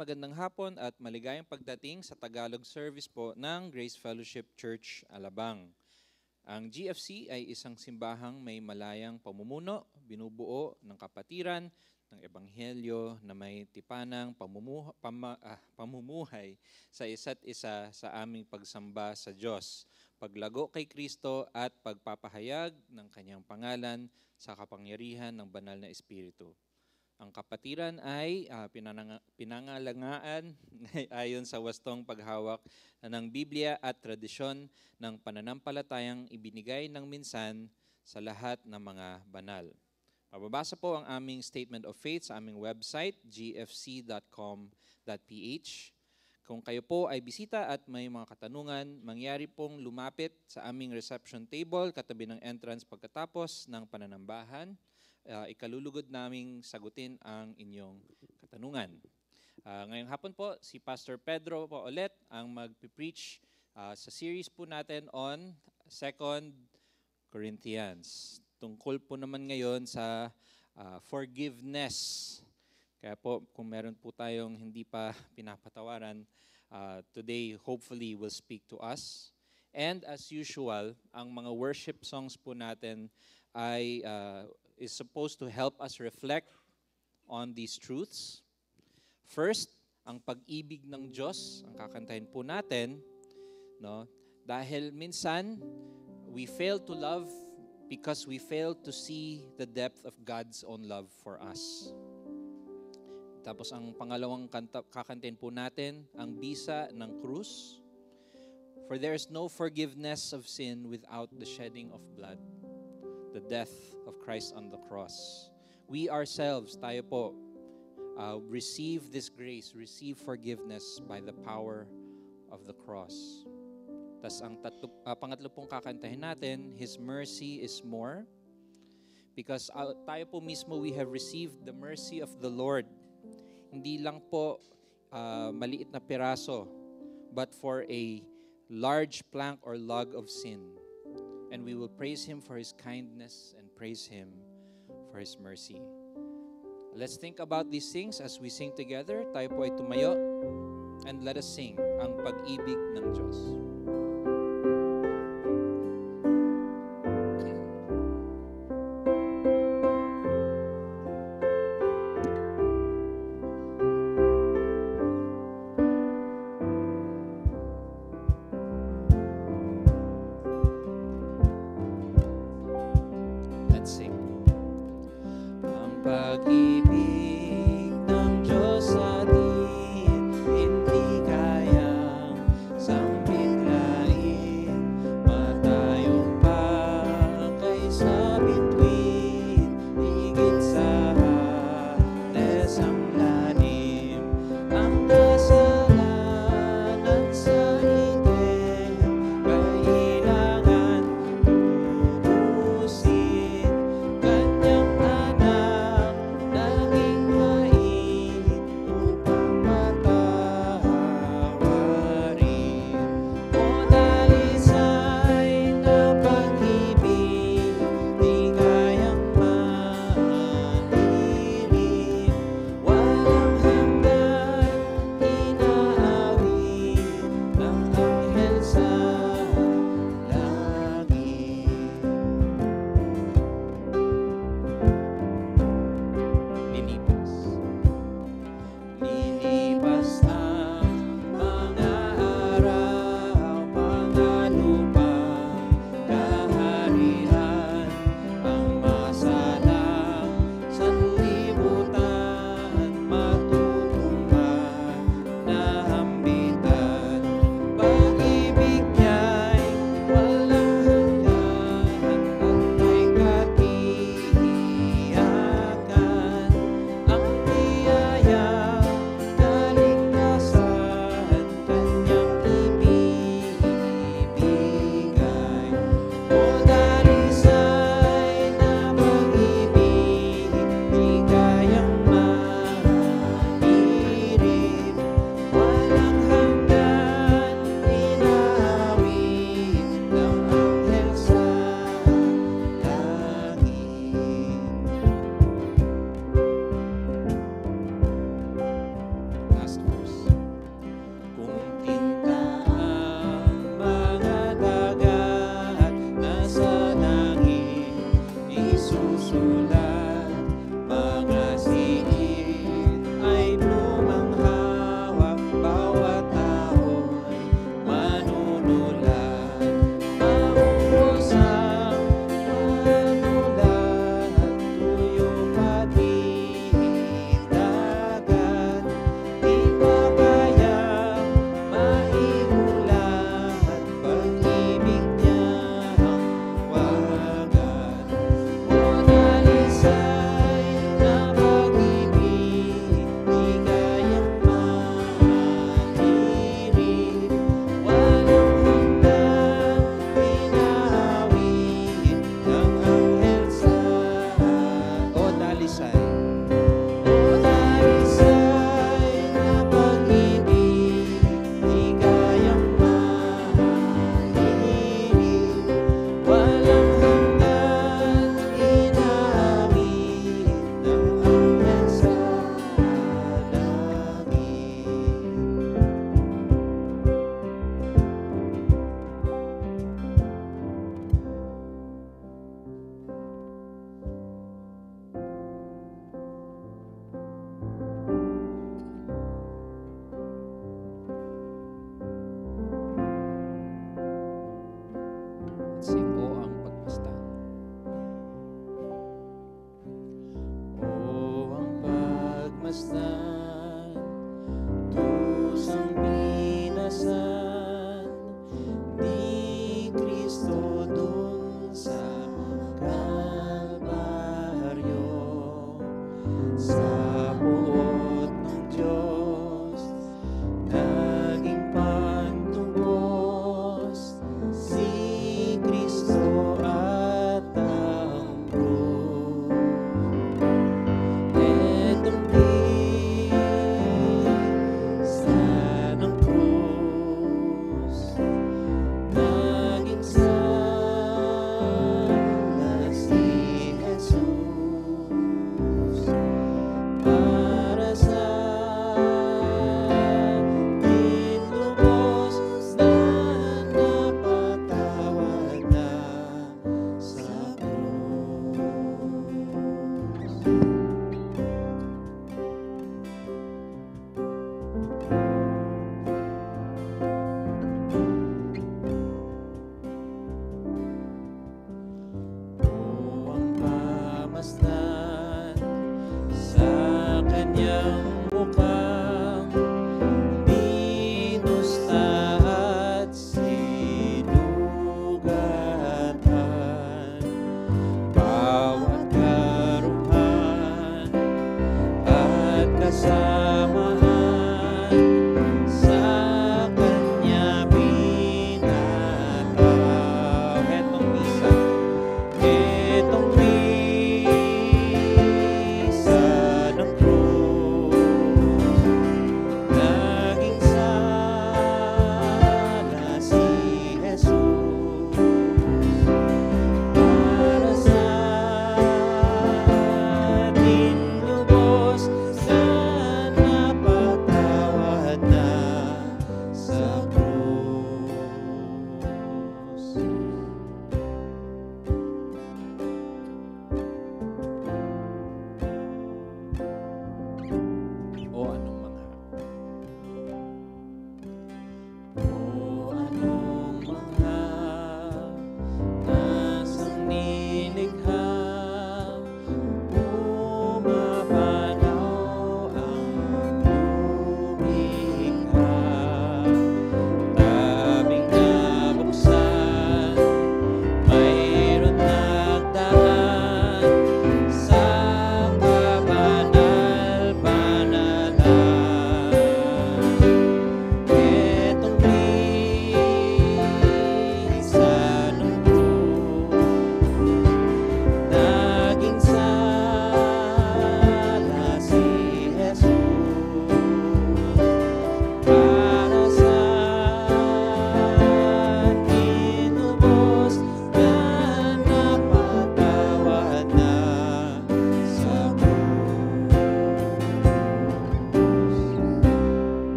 Magandang hapon at maligayang pagdating sa Tagalog service po ng Grace Fellowship Church, Alabang. Ang GFC ay isang simbahang may malayang pamumuno, binubuo ng kapatiran, ng ebanghelyo na may tipanang pamumuhay sa isa't isa sa aming pagsamba sa Diyos, paglago kay Kristo at pagpapahayag ng kanyang pangalan sa kapangyarihan ng banal na Espiritu. Ang kapatiran ay pinangalangaan ayon sa wastong paghawak ng Biblia at tradisyon ng pananampalatayang ibinigay ng minsan sa lahat ng mga banal. Mababasa po ang aming statement of faith sa aming website, gfc.com.ph. Kung kayo po ay bisita at may mga katanungan, mangyari pong lumapit sa aming reception table katabi ng entrance pagkatapos ng pananambahan. Ikalulugod naming sagutin ang inyong katanungan. Ngayong hapon po, si Pastor Pedro po ulit ang mag-preach sa series po natin on 2 Corinthians. Tungkol po naman ngayon sa forgiveness. Kaya po, kung meron po tayong hindi pa pinapatawaran, today hopefully will speak to us. And as usual, ang mga worship songs po natin ay is supposed to help us reflect on these truths. First, ang pag-ibig ng Diyos, ang kakantahin po natin, no? Dahil minsan, we fail to love because we fail to see the depth of God's own love for us. Tapos ang pangalawang kakantahin po natin, ang bisa ng krus. For there is no forgiveness of sin without the shedding of blood, the death of Christ on the cross. We ourselves, tayo po, receive this grace, receive forgiveness by the power of the cross. Tas ang pangatlo pong kakantahin natin, His mercy is more. Because tayo po mismo, we have received the mercy of the Lord. Hindi lang po maliit na piraso, but for a large plank or log of sin. And we will praise Him for His kindness and praise Him for His mercy. Let's think about these things as we sing together. Tayo po ay tumayo and let us sing ang pag-ibig ng Diyos.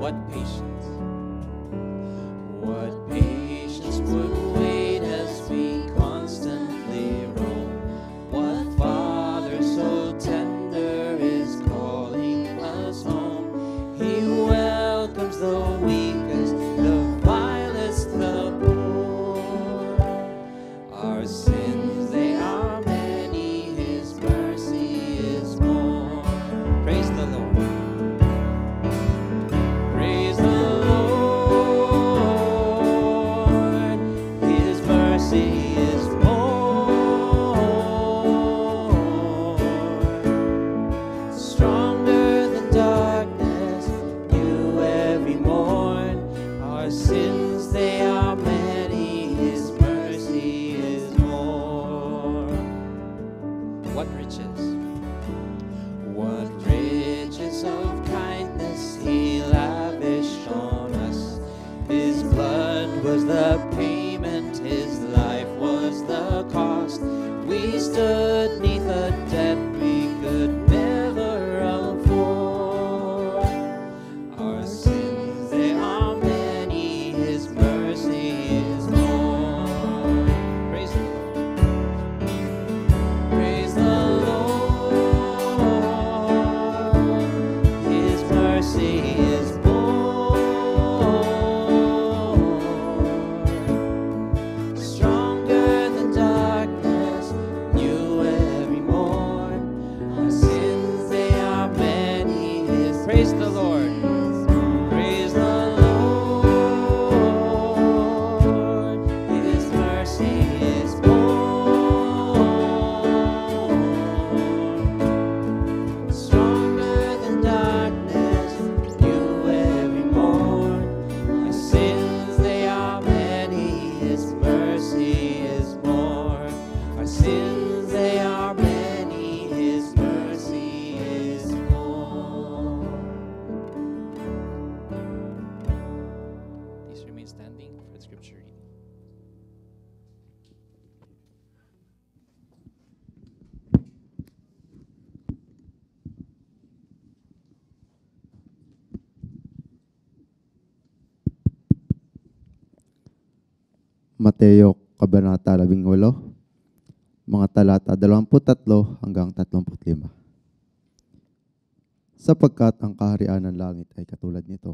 What patience? What patience would wait as we constantly roam? What Father so tender is calling us home? He welcomes the weakest, the vilest, the poor. Our sins, they are many, His mercy is more. Praise the Lord. Praise the Lord. His mercy is more. Stronger than darkness, new every morn. Our sins, they are many, His mercy is more. What riches? What riches of kindness He lavished on us. His blood was the payment, His life was the cost. We stood neath a debt we could never afford. Our sins, they are many, His mercy is more. Praise the Lord. Praise the Lord. His mercy is more. Stronger than darkness, new every morn. Our sins, they are many. Praise the Lord. Praise the Lord. His mercy is more. Stronger than darkness, new every morn. Our sins, they are many. His mercy is more. Our sins, they are many. His mercy is more. Please remain standing for the scripture reading. Mateo, Kabanata 18, mga talata 23 hanggang 35. Sapagkat ang kaharian ng langit ay katulad nito.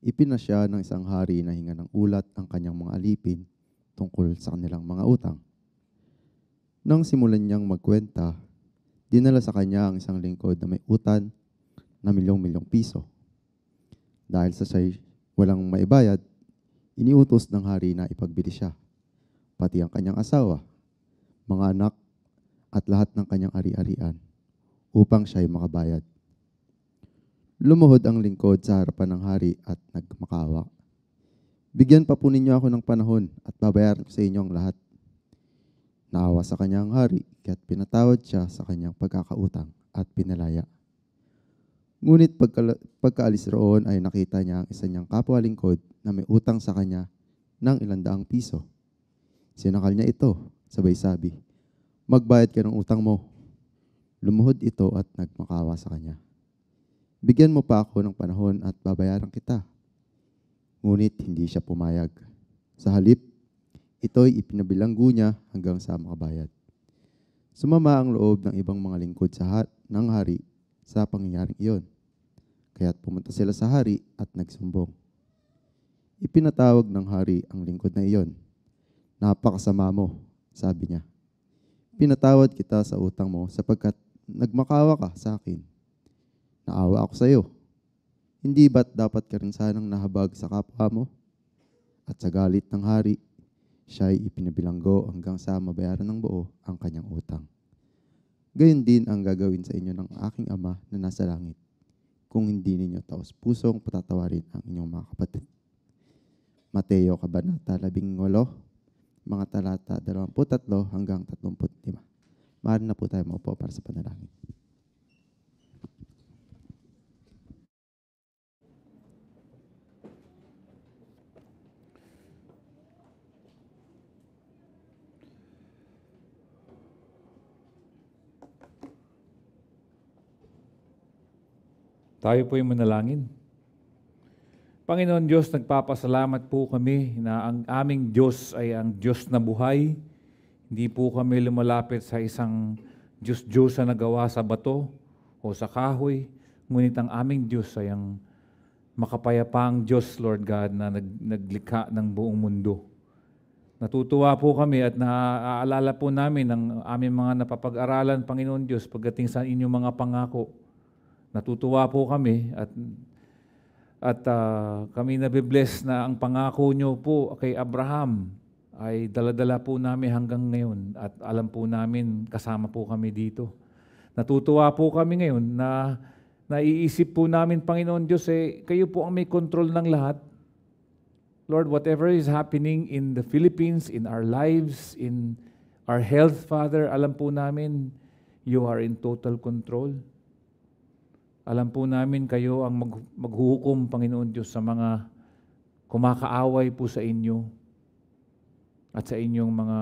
Ipinasya ng isang hari na hinga ng ulat ang kanyang mga alipin tungkol sa kanilang mga utang. Nang simulan niyang magkwenta, dinala sa kanya ang isang lingkod na may utan na milyong-milyong piso. Dahil sa siya'y walang maibayad, iniutos ng hari na ipagbili siya, pati ang kanyang asawa, mga anak, at lahat ng kanyang ari-arian, upang siya'y makabayad. Lumuhod ang lingkod sa harapan ng hari at nagmakaawa. Bigyan pa po ninyo ako ng panahon at babayaran ko sa inyo ang lahat. Naawa sa kanyang hari, kaya't pinatawad siya sa kanyang pagkakautang at pinalaya. Ngunit pagkaalis roon ay nakita niya ang isa niyang kapwa lingkod na may utang sa kanya ng 100 piso. Sinakal niya ito, sabay sabi, "Magbayad ka ng utang mo." Lumuhod ito at nagmakawa sa kanya. "Bigyan mo pa ako ng panahon at babayaran kita." Ngunit hindi siya pumayag. Sa halip, ito'y ipinabilanggo niya hanggang sa makabayad. Sumama ang loob ng ibang mga lingkod ng hari sa pangyayaring iyon. Kaya't pumunta sila sa hari at nagsumbong. Ipinatawag ng hari ang lingkod na iyon. "Napakasama mo," sabi niya. "Pinatawad kita sa utang mo sapagkat nagmakawa ka sa akin. Naawa ako sa iyo. Hindi ba't dapat ka rin sanang nahabag sa kapwa mo?" At sa galit ng hari, siya'y ipinabilanggo hanggang sa mabayaran ng buo ang kanyang utang. Gayon din ang gagawin sa inyo ng aking Ama na nasa langit, kung hindi ninyo taos-pusong patatawarin ang inyong mga kapatid. Mateo, Kabanata 18, mga talata 23 hanggang 35. Maaari na po tayo maupo para sa panalangin. Tayo po'y manalangin. Panginoon Diyos, nagpapasalamat po kami na ang aming Diyos ay ang Diyos na buhay. Hindi po kami lumalapit sa isang Diyos-Diyosa na gawa sa bato o sa kahoy. Ngunit ang aming Diyos ay ang makapayapaang Diyos, Lord God, na naglikha ng buong mundo. Natutuwa po kami at naaalala po namin ang aming mga napapag-aralan, Panginoon Diyos, pagdating sa inyong mga pangako. Natutuwa po kami at kami nabibless na ang pangako nyo po kay Abraham ay daladala po namin hanggang ngayon at alam po namin kasama po kami dito. Natutuwa po kami ngayon na naiisip po namin, Panginoon Diyos, kayo po ang may control ng lahat. Lord, whatever is happening in the Philippines, in our lives, in our health, Father, alam po namin you are in total control. Alam po namin kayo ang maghuhukom, Panginoon Diyos, sa mga kumakaaway po sa inyo at sa inyong mga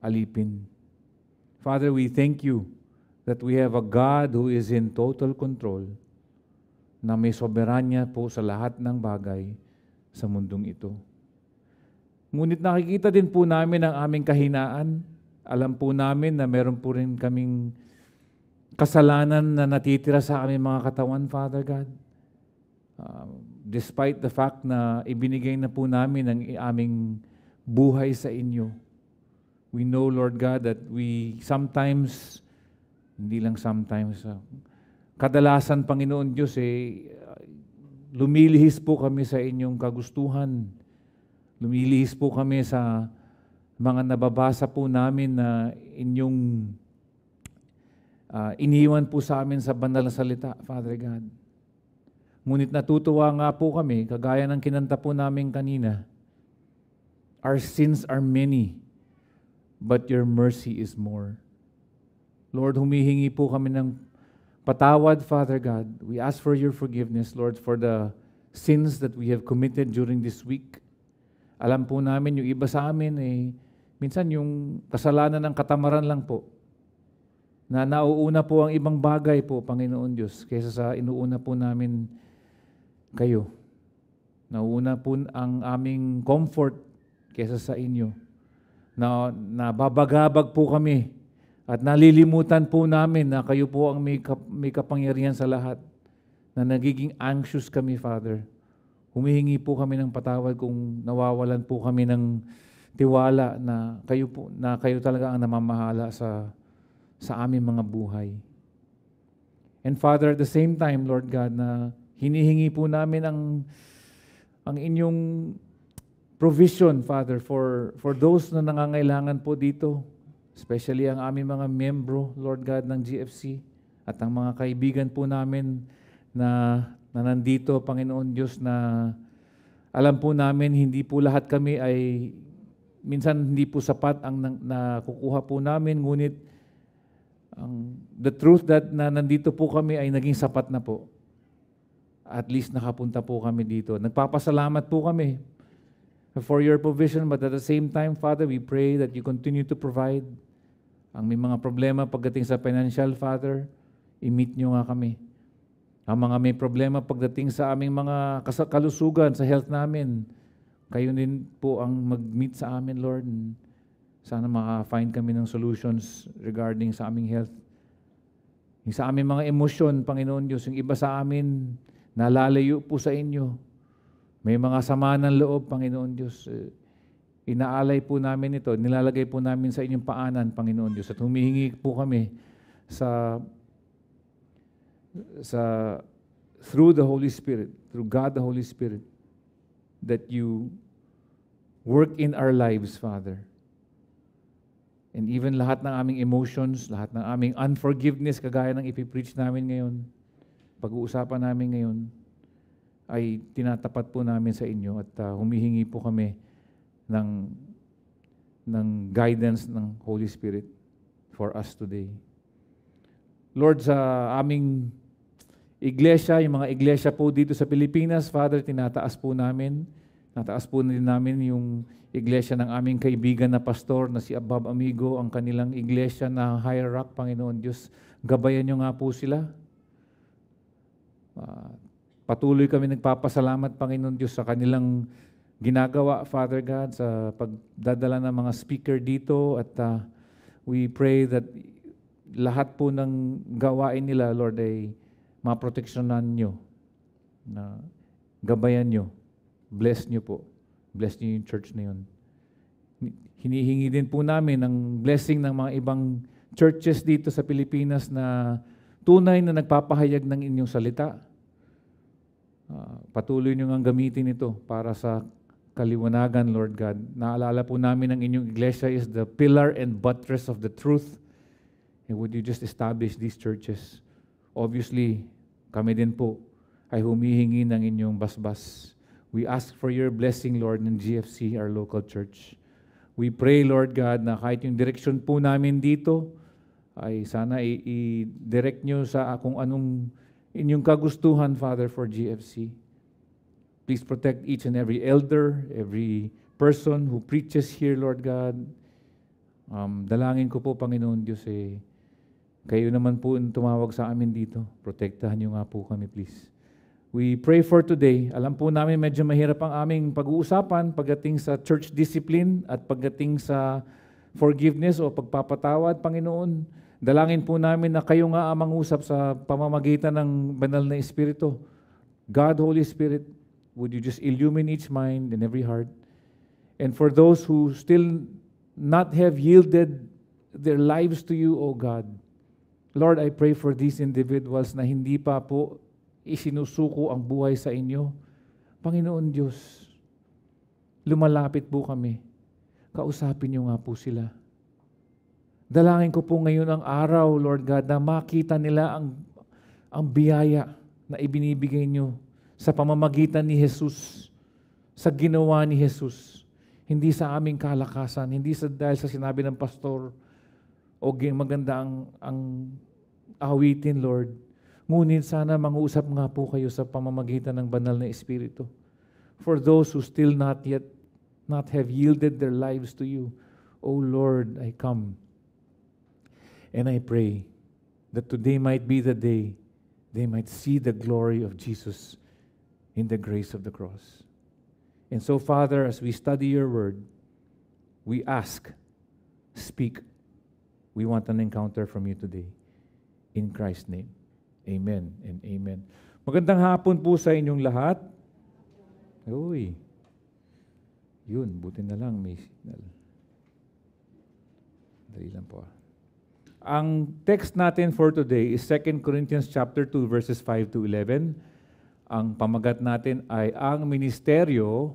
alipin. Father, we thank you that we have a God who is in total control, na may soberanya po sa lahat ng bagay sa mundong ito. Ngunit nakikita din po namin ang aming kahinaan. Alam po namin na meron po rin kaming kasalanan na natitira sa aming mga katawan, Father God. Despite the fact na ibinigay na po namin ang aming buhay sa inyo, we know, Lord God, that we sometimes, hindi lang sometimes, kadalasan, Panginoon Diyos, lumilihis po kami sa inyong kagustuhan. Lumilihis po kami sa mga nababasa po namin na inyong iniwan po sa amin sa banal na salita, Father God. Ngunit natutuwa nga po kami, kagaya ng kinanta po namin kanina, our sins are many, but your mercy is more. Lord, humihingi po kami ng patawad, Father God. We ask for your forgiveness, Lord, for the sins that we have committed during this week. Alam po namin, yung iba sa amin, minsan yung kasalanan ng katamaran lang po, na nauuna po ang ibang bagay po, Panginoon Diyos, kaysa sa inuuna po namin kayo. Nauuna po ang aming comfort kaysa sa inyo. Na nababagabag po kami at nalilimutan po namin na kayo po ang may kapangyarihan sa lahat. Na nagiging anxious kami, Father. Humihingi po kami ng patawad kung nawawalan po kami ng tiwala na kayo talaga ang namamahala sa aming mga buhay. And Father, at the same time, Lord God, na hinihingi po namin ang inyong provision, Father, for those na nangangailangan po dito, especially ang aming mga membro, Lord God, ng GFC, at ang mga kaibigan po namin na nandito, Panginoon Diyos, na alam po namin hindi po lahat kami ay, minsan hindi po sapat ang nakukuha po namin, ngunit the truth that na nandito po kami ay naging sapat na po. At least nakapunta po kami dito. Nagpapasalamat po kami for your provision, but at the same time, Father, we pray that you continue to provide. Ang may mga problema pagdating sa financial, Father, i-meet nyo nga kami. Ang mga may problema pagdating sa aming mga kalusugan, sa health namin, kayo din po ang mag-meet sa amin, Lord. Sana maka-find kami ng solutions regarding sa aming health. Yung sa aming mga emosyon, Panginoon Diyos, yung iba sa amin, nalalayo po sa inyo. May mga sama ng loob, Panginoon Diyos. Inaalay po namin ito, nilalagay po namin sa inyong paanan, Panginoon Diyos. At humihingi po kami through the Holy Spirit, through God the Holy Spirit, that you work in our lives, Father. And even lahat ng aming emotions, lahat ng aming unforgiveness, kagaya ng ipipreach namin ngayon, pag-uusapan namin ngayon, ay tinatapat po namin sa inyo at humihingi po kami ng guidance ng Holy Spirit for us today. Lord, sa aming iglesia, yung mga iglesia po dito sa Pilipinas, Father, tinataas po namin. Nataas po din namin yung iglesia ng aming kaibigan na pastor na si Abab Amigo, ang kanilang iglesia na High Rock, Panginoon Diyos. Gabayan nyo nga po sila. Patuloy kami nagpapasalamat, Panginoon Diyos, sa kanilang ginagawa, Father God, sa pagdadala ng mga speaker dito. At we pray that lahat po ng gawain nila, Lord, ay maproteksyonan nyo, na gabayan nyo, bless nyo po. Bless nyo yung church na yun. Hinihingi din po namin ang blessing ng mga ibang churches dito sa Pilipinas na tunay na nagpapahayag ng inyong salita. Patuloy nyo nga gamitin ito para sa kaliwanagan, Lord God. Naalala po namin ang inyong iglesia is the pillar and buttress of the truth. And would you just establish these churches? Obviously, kami din po ay humihingi ng inyong basbas. We ask for your blessing, Lord, ng GFC, our local church. We pray, Lord God, na kahit yung direksyon po namin dito, ay sana i-direct nyo sa kung anong inyong kagustuhan, Father, for GFC. Please protect each and every elder, every person who preaches here, Lord God. Dalangin ko po, Panginoon Diyos, kayo naman po ang tumawag sa amin dito. Protektahan nyo nga po kami, please. We pray for today. Alam po namin medyo mahirap ang aming pag-uusapan pagdating sa church discipline at pagdating sa forgiveness o pagpapatawad, Panginoon. Dalangin po namin na kayo nga ang mangusap sa pamamagitan ng banal na Espiritu. God, Holy Spirit, would you just illumine each mind and every heart? And for those who still not have yielded their lives to you, O God, Lord, I pray for these individuals na hindi pa po isinusuko ang buhay sa inyo. Panginoon Diyos, lumalapit po kami. Kausapin niyo nga po sila. Dalangin ko po ngayon ang araw, Lord God, na makita nila ang biyaya na ibinibigay niyo sa pamamagitan ni Jesus, sa ginawa ni Jesus. Hindi sa aming kalakasan, hindi dahil sa sinabi ng pastor o maganda ang awitin, Lord. Ngunit sana mangusap nga po kayo sa pamamagitan ng banal na Espiritu. For those who still not have yielded their lives to you, O Lord, I come. And I pray that today might be the day they might see the glory of Jesus in the grace of the cross. And so, Father, as we study your word, we ask, speak. We want an encounter from you today. In Christ's name. Amen and amen. Magandang hapon po sa inyong lahat. Uy. Yun, buti na lang may signal. Dali lang po. Ang text natin for today is 2 Corinthians chapter 2 verses 5 to 11. Ang pamagat natin ay ang ministeryo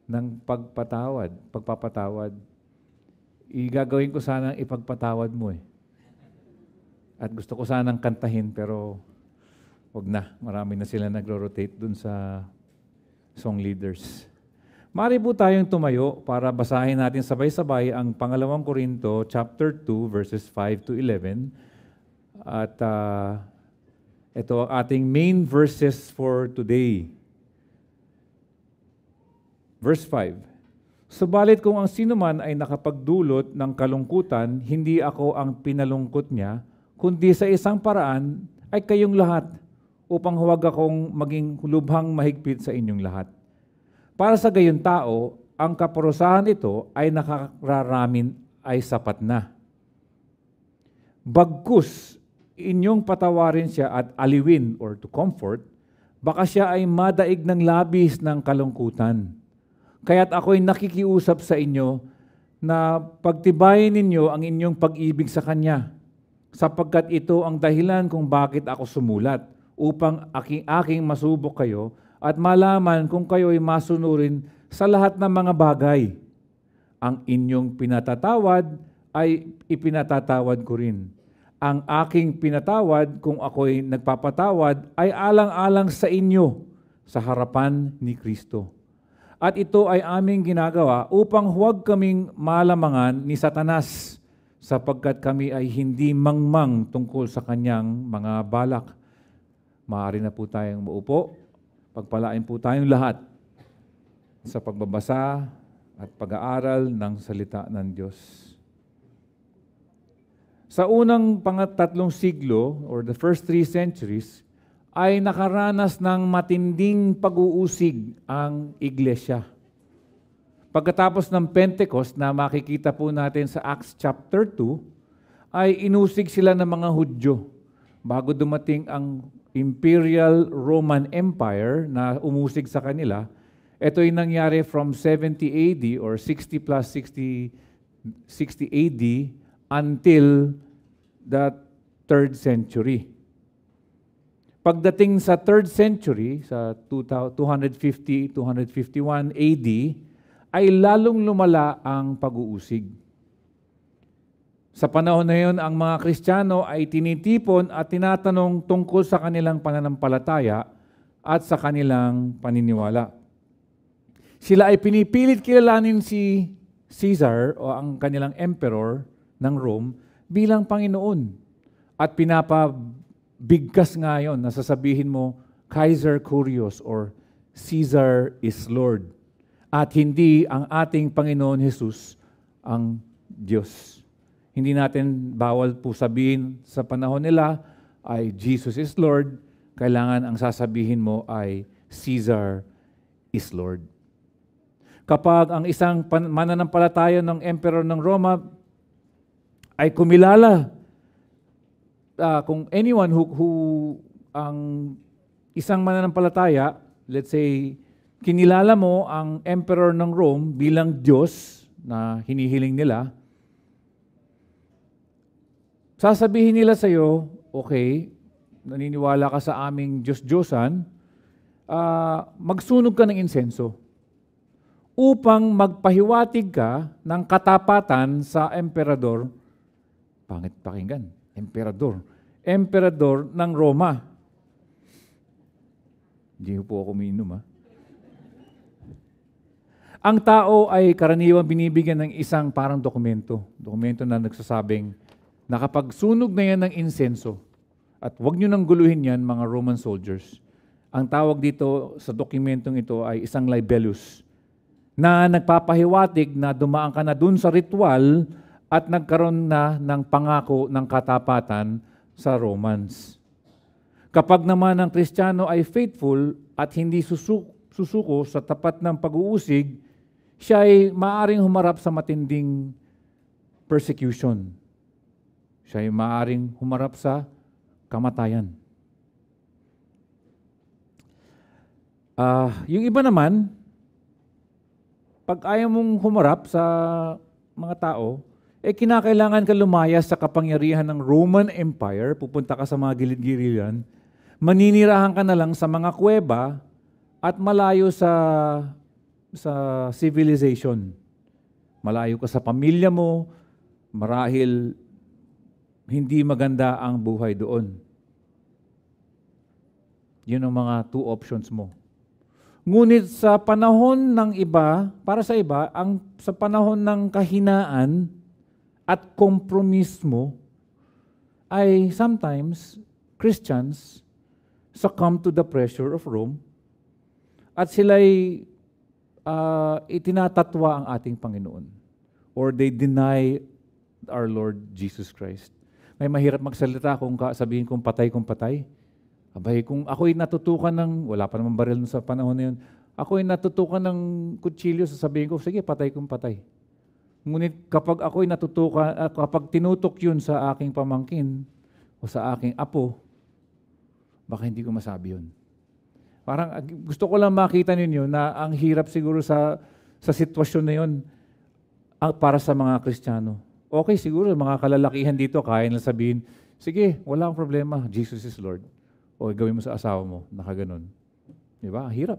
ng pagpapatawad. Igagawin ko sanang ipagpatawad mo At gusto ko sanang kantahin pero wag na. Marami na sila nagro-rotate dun sa song leaders. Mari po tayong tumayo para basahin natin sabay-sabay ang 2 Korinto chapter 2 verses 5 to 11. At ito ang ating main verses for today. Verse 5. Subalit kung ang sinuman ay nakapagdulot ng kalungkutan, hindi ako ang pinalungkot niya, kundi sa isang paraan ay kayong lahat, upang huwag akong maging lubhang mahigpit sa inyong lahat. Para sa gayon tao, ang kaparusahan ito ay nakararamin ay sapat na. Bagkus, inyong patawarin siya at aliwin or to comfort, baka siya ay madaig ng labis ng kalungkutan. Kaya't ako'y nakikiusap sa inyo na pagtibayin ninyo ang inyong pag-ibig sa Kanya, sapagkat ito ang dahilan kung bakit ako sumulat, upang aking masubok kayo at malaman kung kayo ay masunurin sa lahat ng mga bagay. Ang inyong pinatatawad ay ipinatatawad ko rin. Ang aking pinatawad kung ako'y nagpapatawad ay alang-alang sa inyo sa harapan ni Kristo. At ito ay aming ginagawa upang huwag kaming malamangan ni Satanas, sapagkat kami ay hindi mangmang tungkol sa kanyang mga balak. Maaari na po tayong maupo. Pagpalain po tayong lahat sa pagbabasa at pag-aaral ng salita ng Diyos. Sa unang 3 siglo, or the first 3 centuries, ay nakaranas ng matinding pag-uusig ang iglesia. Pagkatapos ng Pentecost na makikita po natin sa Acts chapter 2, ay inusig sila ng mga Hudyo bago dumating ang Imperial Roman Empire na umusig sa kanila. Ito ay nangyari from 70 AD or 60 plus 60 AD until the 3rd century. Pagdating sa 3rd century, sa 250-251 AD, ay lalong lumala ang pag-uusig. Sa panahon na yun, ang mga Kristiyano ay tinitipon at tinatanong tungkol sa kanilang pananampalataya at sa kanilang paniniwala. Sila ay pinipilit kilalanin si Caesar o ang kanilang emperor ng Rome bilang Panginoon. At pinapabigkas nga yun na sasabihin mo, Kaiser Kurios or Caesar is Lord. At hindi ang ating Panginoon Jesus ang Diyos. Hindi natin bawal po sabihin sa panahon nila ay Jesus is Lord. Kailangan ang sasabihin mo ay Caesar is Lord. Kapag ang isang mananampalataya ng emperor ng Roma ay kumilala, kung anyone who ang isang mananampalataya, let's say, kinilala mo ang emperor ng Rome bilang Diyos na hinihiling nila, sasabihin nila sa iyo, okay, naniniwala ka sa aming Diyos-Diyosan, magsunog ka ng insenso upang magpahiwatig ka ng katapatan sa emperador, pangit pakinggan, emperador ng Roma. Hindi po ako umiinom, Ang tao ay karaniwang binibigyan ng isang parang dokumento na nagsasabing, nakapagsunog na yan ng insenso. At huwag nyo nang guluhin yan, mga Roman soldiers. Ang tawag dito sa dokumentong ito ay isang libellus na nagpapahiwatig na dumaan ka na dun sa ritual at nagkaroon na ng pangako ng katapatan sa Romans. Kapag naman ang Kristiyano ay faithful at hindi susuko sa tapat ng pag-uusig, siya ay maaaring humarap sa matinding persecution. Siya ay maaaring humarap sa kamatayan. Yung iba naman, pag ayaw mong humarap sa mga tao, kinakailangan ka lumayas sa kapangyarihan ng Roman Empire, pupunta ka sa mga gilid-giliran, maninirahan ka na lang sa mga kuweba at malayo sa civilization. Malayo ka sa pamilya mo, marahil hindi maganda ang buhay doon. Yun ang mga two options mo. Ngunit sa panahon ng iba, para sa iba, sa panahon ng kahinaan at kompromismo, ay sometimes Christians succumb to the pressure of Rome at sila'y itinatatwa ang ating Panginoon or they deny our Lord Jesus Christ. May mahirap magsalita kung sabihin kong patay. Abay, kung ako'y natutukan wala pa naman baril sa panahon na yun, ako'y natutukan ng kutsilyo, sasabihin ko, sige, patay. Ngunit kapag ako'y natutukan, kapag tinutok yun sa aking pamangkin o sa aking apo, baka hindi ko masabi yun. Parang gusto ko lang makita ninyo na ang hirap siguro sa sitwasyon na yun para sa mga Kristiyano. Okay, siguro mga kalalakihan dito, kaya nila sabihin, sige, wala akong problema, Jesus is Lord. O gawin mo sa asawa mo, nakaganon. Di ba? Hirap.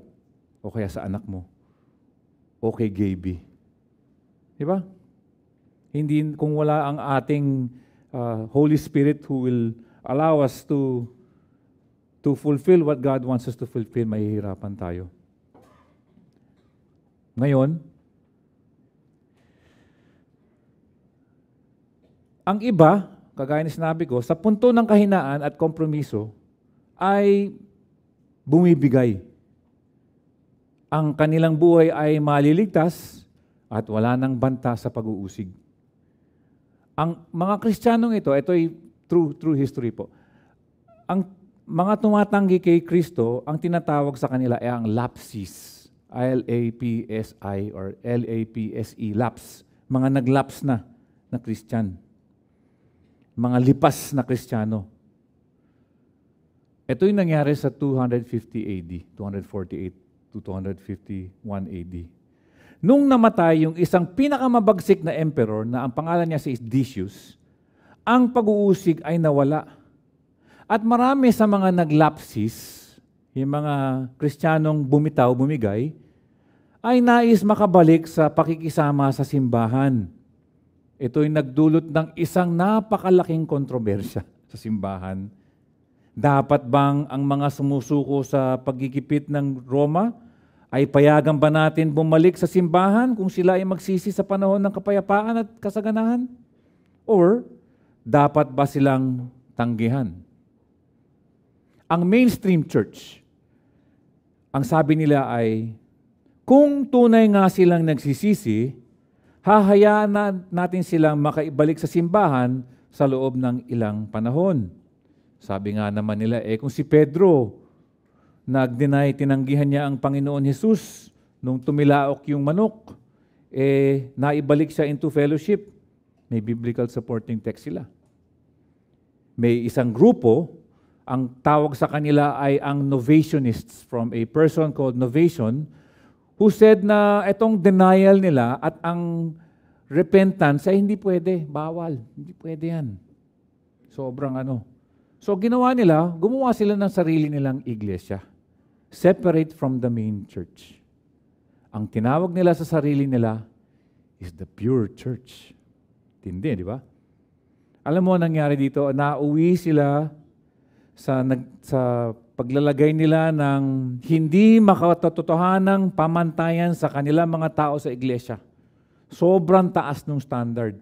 O kaya sa anak mo. Okay, Gaby. Di ba? Hindi, kung wala ang ating Holy Spirit who will allow us to fulfill what God wants us to fulfill, mahihirapan tayo. Ngayon, ang iba, kagaya na sinabi ko, sa punto ng kahinaan at kompromiso, ay bumibigay. Ang kanilang buhay ay maliligtas at wala nang banta sa pag-uusig. Ang mga Kristiyanong ito ay true history po. mga tumatanggi kay Kristo, ang tinatawag sa kanila ay ang lapsis. L-A-P-S-I or L-A-P-S-E, laps. Mga naglaps na Christian. Mga lipas na Kristiyano. Ito yung nangyari sa 250 AD, 248 to 251 AD. Nung namatay yung isang pinakamabagsik na emperor na ang pangalan niya si Decius, ang pag-uusig ay nawala. At marami sa mga naglapsis, yung mga Kristiyanong bumitaw, bumigay, ay nais makabalik sa pakikisama sa simbahan. Ito'y nagdulot ng isang napakalaking kontrobersya sa simbahan. Dapat bang ang mga sumusuko sa pagigipit ng Roma ay payagan ba natin bumalik sa simbahan kung sila ay magsisi sa panahon ng kapayapaan at kasaganahan? Or dapat ba silang tanggihan? Ang mainstream church, ang sabi nila ay, kung tunay nga silang nagsisisi, hahayaan natin silang makaibalik sa simbahan sa loob ng ilang panahon. Sabi nga naman nila, kung si Pedro, nag-deny, tinanggihan niya ang Panginoon Jesus nung tumilaok yung manok, naibalik siya into fellowship. May biblical supporting text sila. May isang grupo, ang tawag sa kanila ay ang Novationists, from a person called Novation, who said na itong denial nila at ang repentance ay hindi pwede, bawal, hindi pwede yan. Sobrang ano. So ginawa nila, gumawa sila ng sarili nilang iglesia, separate from the main church. Ang tinawag nila sa sarili nila is the pure church. Tindi, di ba? Alam mo nangyari dito, nauwi sila sa paglalagay nila ng hindi makatotohanang pamantayan sa kanilang mga tao sa iglesia. Sobrang taas ng standard.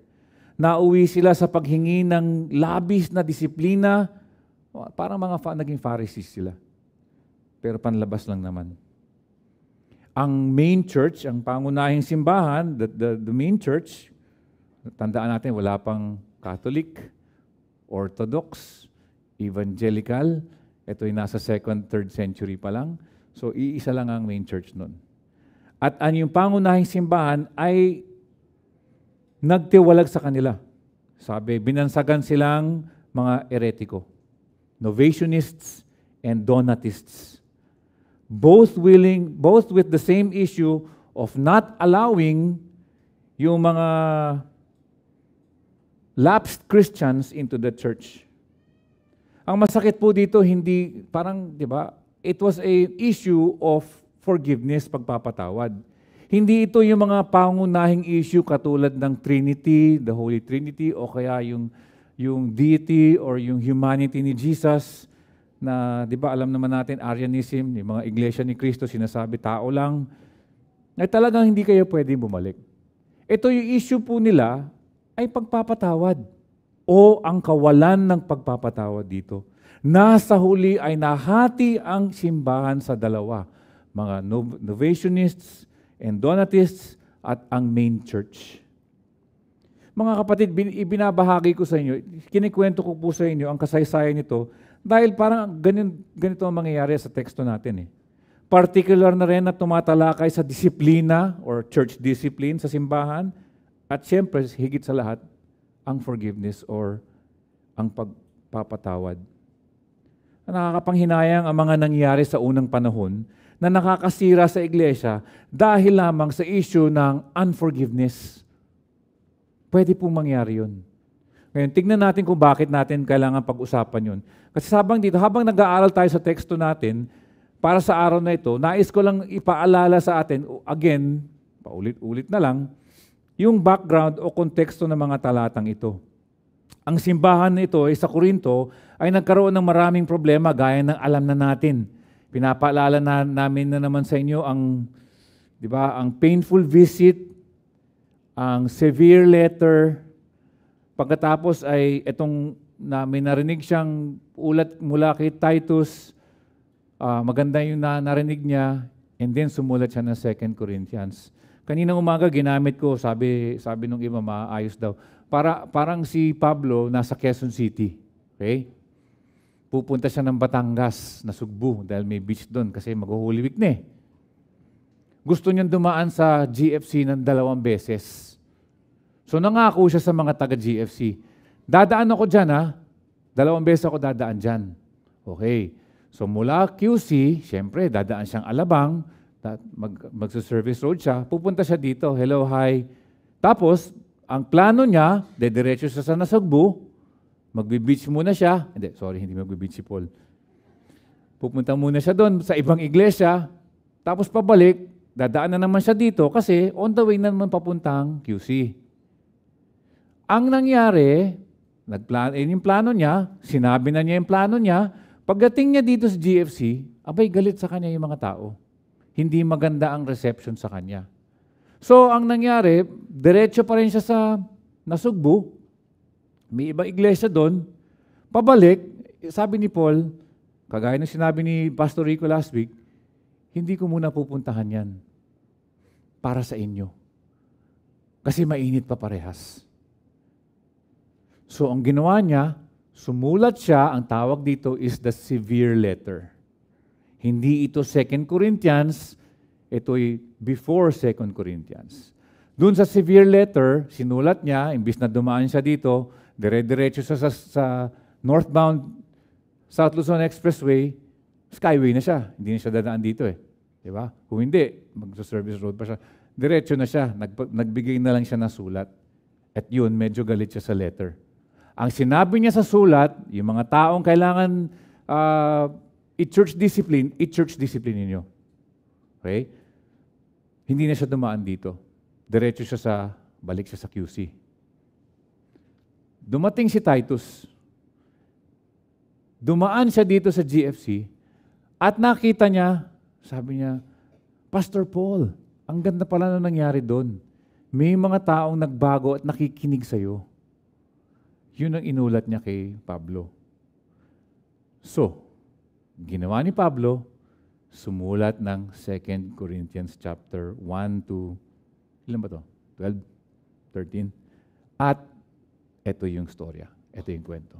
Nauwi sila sa paghingi ng labis na disiplina, parang mga naging Pharisees sila. Pero panlabas lang naman. Ang main church, ang pangunahing simbahan, the main church, tandaan natin, wala pang Catholic, Orthodox, Evangelical, ito ay nasa 2nd, 3rd century pa lang. So, iisa lang ang main church nun. At ang yung pangunahing simbahan ay nagtiwalag sa kanila. Sabi, binansagan silang mga eretiko. Novationists and Donatists. Both with the same issue of not allowing yung mga lapsed Christians into the church. Ang masakit po dito, hindi, parang, di ba, it was a issue of forgiveness, pagpapatawad. Hindi ito yung mga pangunahing issue katulad ng Trinity, the Holy Trinity, o kaya yung deity or yung humanity ni Jesus, na, di ba, alam naman natin, Arianism, yung mga iglesia ni Cristo, sinasabi, tao lang, ay talagang hindi kayo pwedeng bumalik. Ito yung issue po nila, ay pagpapatawad. O ang kawalan ng pagpapatawad dito. Nasa huli ay nahati ang simbahan sa dalawa. Mga Novationists and Donatists at ang main church. Mga kapatid, ibinabahagi ko sa inyo, kinikwento ko po sa inyo ang kasaysayan nito dahil parang ganito ang mangyayari sa teksto natin. Particular na rin na tumatalakay sa disiplina or church discipline sa simbahan at siyempre, higit sa lahat, ang forgiveness or ang pagpapatawad. Nakakapanghinayang ang mga nangyari sa unang panahon na nakakasira sa iglesia dahil lamang sa issue ng unforgiveness. Pwede pong mangyari yun. Ngayon, tignan natin kung bakit natin kailangan pag-usapan yun. Kasi habang nag-aaral tayo sa teksto natin, para sa araw na ito, nais ko lang ipaalala sa atin, again, paulit-ulit na lang, yung background o konteksto ng mga talatang ito. Ang simbahan nito ay sa Corinto ay nagkaroon ng maraming problema gaya ng alam na natin. Pinapaalala namin na naman sa inyo ang, di ba, ang painful visit, ang severe letter. Pagkatapos ay itong may narinig siyang ulat mula kay Titus. Maganda yung narinig niya and then sumulat siya ng 2 Corinthians. Kaninang umaga, ginamit ko, sabi nung iba, maayos daw. Parang si Pablo nasa Quezon City. Okay? pupunta siya ng Batangas na Sugbu dahil may beach doon kasi mag-Holy Week na eh. Gusto niyang dumaan sa GFC ng 2 beses. So nangako siya sa mga taga-GFC. Dadaan ako dyan ha. 2 beses ako dadaan dyan. Okay. So mula QC, syempre dadaan siyang Alabang, magsa-service road siya, pupunta siya dito, hello, hi. Tapos, ang plano niya, dediretso siya sa Nasugbu, magbe-beach muna siya. Hindi magbe-beach si Paul. Pupunta muna siya doon sa ibang iglesia, tapos pabalik, dadaan na naman siya dito kasi on the way na naman papuntang QC. Ang nangyari, yung plano niya, sinabi na niya yung plano niya, pagdating niya dito sa GFC, abay galit sa kanya yung mga tao. Hindi maganda ang reception sa kanya. So, ang nangyari, diretso pa rin siya sa Nasugbu. May ibang iglesia doon. Pabalik, sabi ni Paul, kagaya ng sinabi ni Pastor Rico last week, hindi ko muna pupuntahan yan para sa inyo. Kasi mainit pa parehas. So, ang ginawa niya, sumulat siya, ang tawag dito is the severe letter. Hindi ito 2 Corinthians, ito'y before 2 Corinthians. Doon sa severe letter, sinulat niya, imbis na dumaan siya dito, dire-diretso sa northbound South Luzon Expressway, skyway na siya. Hindi na siya dadaan dito eh. Diba? Kung hindi, magsa-service road pa siya. Diretso na siya, nagbigay na lang siya ng sulat. At yun, medyo galit siya sa letter. Ang sinabi niya sa sulat, yung mga taong kailangan i-church discipline ninyo. Okay? Hindi na siya dumaan dito. Diretso siya balik siya sa QC. Dumating si Titus. Dumaan siya dito sa GFC at nakita niya, sabi niya, Pastor Paul, ang ganda pala na nangyari doon. May mga taong nagbago at nakikinig sa'yo. Yun ang inulat niya kay Pablo. So, ginawa ni Pablo, sumulat ng 2 Corinthians chapter 1 to, ilan ba to? 12? 13? At ito yung storya. Ito yung kwento.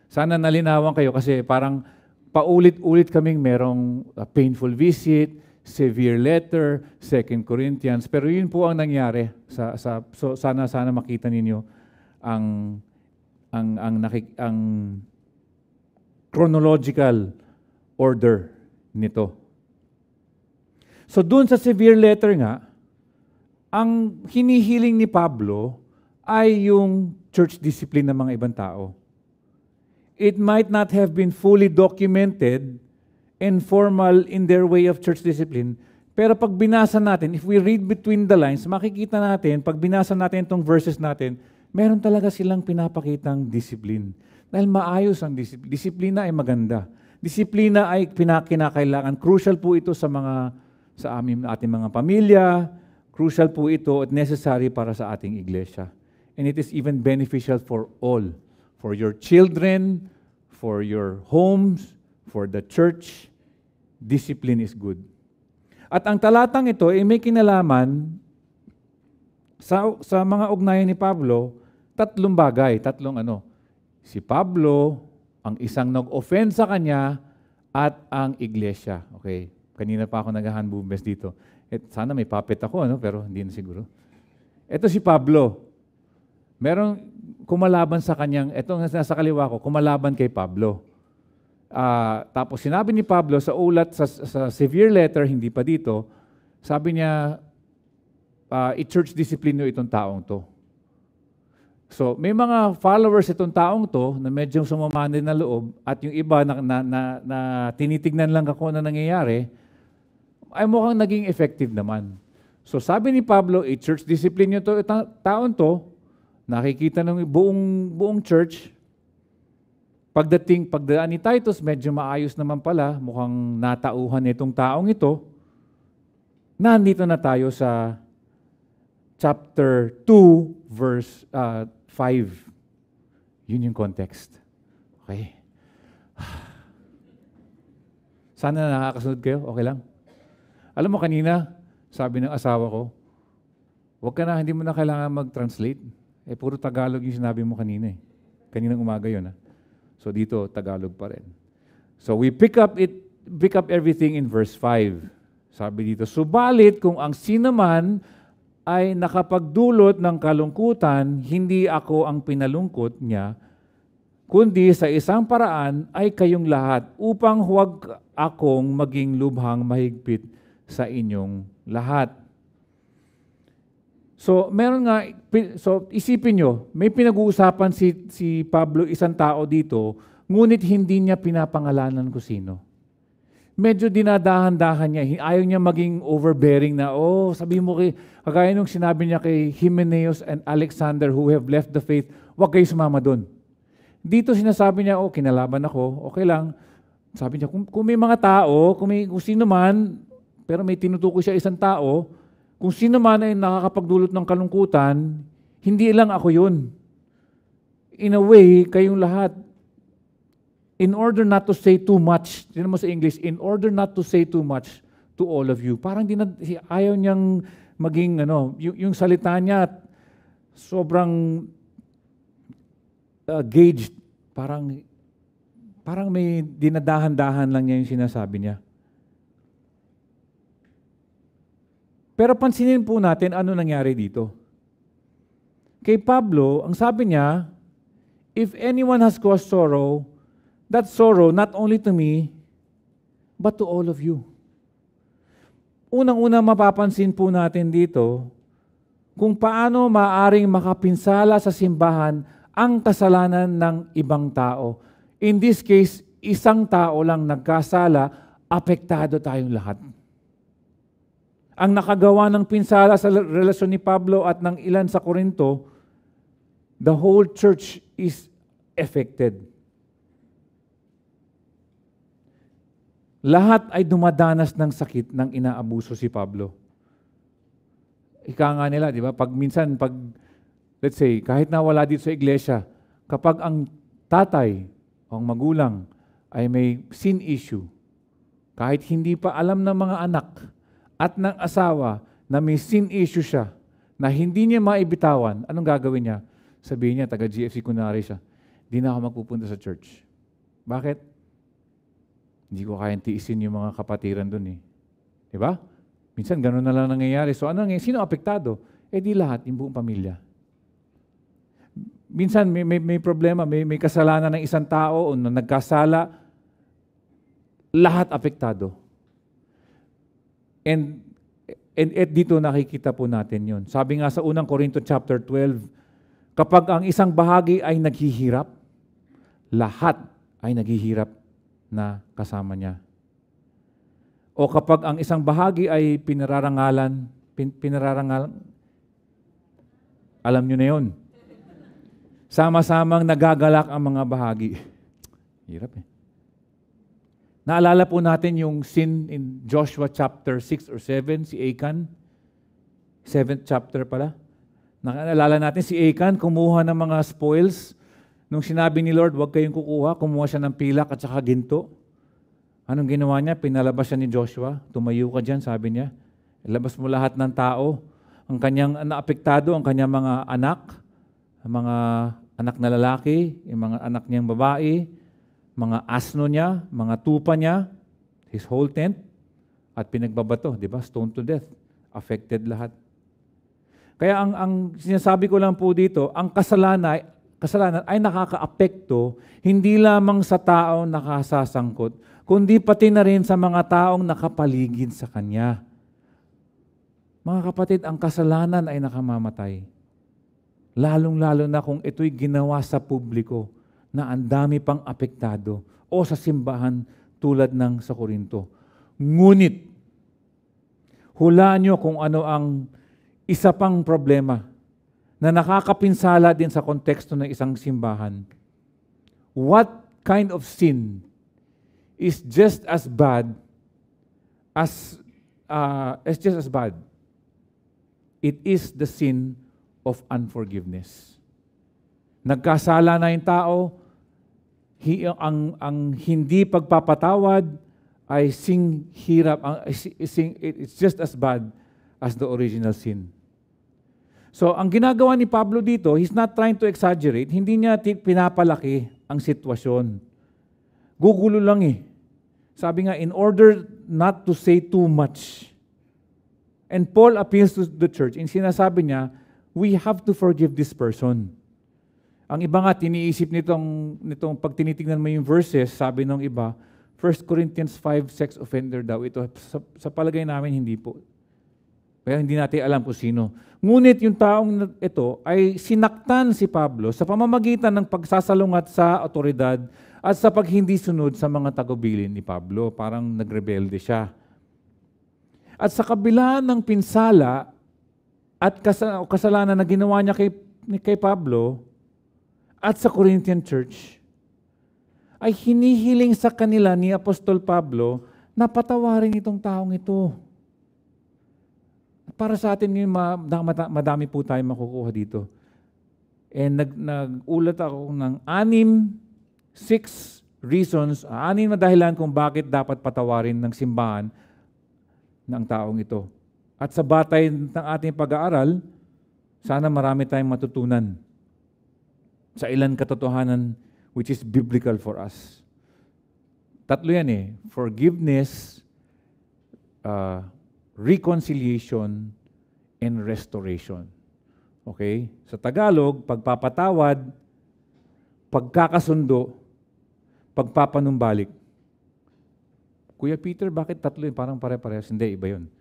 Sana nalinawan kayo kasi parang paulit-ulit kaming merong painful visit, severe letter, 2 Corinthians. Pero yun po ang nangyari. So sana makita ninyo ang chronological order nito. So doon sa severe letter nga, ang hinihiling ni Pablo ay yung church discipline ng mga ibang tao. It might not have been fully documented and formal in their way of church discipline, pero pag binasa natin, if we read between the lines, makikita natin, pag binasa natin itong verses natin, meron talaga silang pinapakitang discipline. Dahil maayos ang disiplina. Disiplina ay maganda. Disiplina ay kinakailangan. Crucial po ito sa ating mga pamilya. Crucial po ito at necessary para sa ating iglesia. And it is even beneficial for all. For your children, for your homes, for the church. Discipline is good. At ang talatang ito ay may kinalaman sa mga ugnayan ni Pablo, tatlong bagay, Si Pablo, ang isang nag-offend sa kanya, at ang iglesia. Okay, kanina pa ako nag-handboomes dito. Sana may puppet ako, pero hindi na siguro. Ito si Pablo. Merong kumalaban sa kanyang, ito nga nasa kaliwa ko, kumalaban kay Pablo. Tapos sinabi ni Pablo sa ulat, sa severe letter, hindi pa dito, sabi niya, i-church discipline nyo itong taong to. So, may mga followers itong taong to na medyo sumama din na loob at yung iba na tinitignan lang ako na nangyayari, ay mukhang naging effective naman. So, sabi ni Pablo, i-church discipline nyo to, taong to, nakikita ng buong church. Pagdaan ni Titus, medyo maayos naman pala, mukhang natauhan itong taong ito. Nandito na tayo sa chapter 2, verse 5. Yun yung context. Okay? Sana nakakasunod kayo. Okay lang? Alam mo kanina, sabi ng asawa ko, hindi mo na kailangan mag-translate. Puro Tagalog yung sinabi mo kanina. Kaninang umaga yun. So dito, Tagalog pa rin. So we pick up everything in verse 5. Sabi dito, subalit kung ang sinaman ay nakapagdulot ng kalungkutan, hindi ako ang pinalungkot niya, kundi sa isang paraan ay kayong lahat, upang huwag akong maging lubhang mahigpit sa inyong lahat. So, isipin nyo, may pinag-uusapan si Pablo, isang tao dito, ngunit hindi niya pinapangalanan kung sino. Medyo dinadahan-dahan niya. Ayaw niya maging overbearing na, sabi mo kagaya nung sinabi niya kay Hymenaeus and Alexander who have left the faith, huwag kayo sumama doon. Dito sinasabi niya, kinalaban ako, okay lang. Sabi niya, kung may mga tao, kung sino man, pero may tinutukoy siya isang tao, kung sino man ay nakakapagdulot ng kalungkutan, hindi lang ako yun. In a way, kayong lahat, in order not to say too much, yun mo sa English, in order not to say too much to all of you. Parang ayaw niyang maging, yung salita niya, sobrang gauged. Parang may dinadahan-dahan lang niya yung sinasabi niya. Pero pansinin po natin ano nangyari dito. Kay Pablo, ang sabi niya, if anyone has caused sorrow, that sorrow not only to me, but to all of you. Unang-una mapapansin po natin dito kung paano maaring makapinsala sa simbahan ang kasalanan ng ibang tao. In this case, isang tao lang nagkasala, apektado tayong lahat. Ang nakagawa ng pinsala sa relasyon ni Pablo at ng ilan sa Korinto, the whole church is affected. Lahat ay dumadanas ng sakit ng inaabuso si Pablo. Ika nga nila, di ba? Let's say, kahit na wala dito sa iglesia, kapag ang tatay o ang magulang ay may sin issue, kahit hindi pa alam ng mga anak at ng asawa na may sin issue siya, na hindi niya maibitawan, anong gagawin niya? Sabihin niya, taga-GFC kunwari siya, di na ako magpupunta sa church. Bakit? Hindi ko kayang tiisin yung mga kapatiran doon eh. Di ba? Minsan gano'n na lang nangyayari. So sino apektado? Di lahat, yung buong pamilya. Minsan may problema, may kasalanan ng isang tao o na nagkasala, lahat apektado. And dito nakikita po natin yon. Sabi nga sa unang Corinto chapter 12, kapag ang isang bahagi ay naghihirap, lahat ay naghihirap na kasama niya. O kapag ang isang bahagi ay pinararangalan, alam niyo na yun. Sama-samang nagagalak ang mga bahagi. Hirap eh. Naalala po natin yung sin in Joshua chapter 6 or 7, si Achan. 7th chapter pala. Naalala natin si Achan, kumuha ng mga spoils. Nung sinabi ni Lord, huwag kayong kukuha, kumuha siya ng pilak at saka ginto. Anong ginawa niya? Pinalabas siya ni Joshua. Tumayo ka dyan, sabi niya. Ilabas mo lahat ng tao. Ang kanyang naapektado, ang kanyang mga anak, ang mga anak na lalaki, yung mga anak niyang babae, mga asno niya, mga tupa niya, his whole tent, at pinagbabato, di ba? Stoned to death. Affected lahat. Kaya ang sinasabi ko lang po dito, ang kasalanan ay nakaka-apekto hindi lamang sa taong nakasasangkot, kundi pati na rin sa mga taong nakapaligid sa kanya. Mga kapatid, ang kasalanan ay nakamamatay. Lalong-lalo na kung ito'y ginawa sa publiko na ang dami pang apektado o sa simbahan tulad ng sa Korinto. Ngunit, hulaan nyo kung ano ang isa pang problema na nakakapinsala din sa konteksto ng isang simbahan. What kind of sin is just as bad it is the sin of unforgiveness. Nagkasala na yung tao, ang hindi pagpapatawad ay it's just as bad as the original sin. So, ang ginagawa ni Pablo dito, he's not trying to exaggerate, hindi niya pinapalaki ang sitwasyon. Gugulo lang eh. Sabi nga, in order not to say too much. And Paul appeals to the church, and sinasabi niya, we have to forgive this person. Ang iba nga, tiniisip nitong pag tinitingnan mo yung verses, sabi ng iba, 1 Corinthians 5, sex offender daw. Ito, sa palagay namin, hindi po. Kaya hindi natin alam kung sino. Ngunit yung taong ito ay sinaktan si Pablo sa pamamagitan ng pagsasalungat sa otoridad at sa paghindi sunod sa mga tagubilin ni Pablo. Parang nagrebelde siya. At sa kabila ng pinsala at kasalanan na ginawa niya kay Pablo at sa Corinthian church, ay hinihiling sa kanila ni Apostol Pablo na patawarin itong taong ito. Para sa atin ngayon, madami po tayo makukuha dito. And nag-ulat ako ng 6 reasons, 6 na dahilan kung bakit dapat patawarin ng simbahan ng taong ito. At sa batay ng ating pag-aaral, sana marami tayong matutunan sa ilang katotohanan which is biblical for us. 3 yan eh. Forgiveness, reconciliation, and restoration. Okay? Sa Tagalog, pagpapatawad, pagkakasundo, pagpapanumbalik. Kuya Peter, bakit 3 yun? Parang pare-parehas. Hindi, iba yun.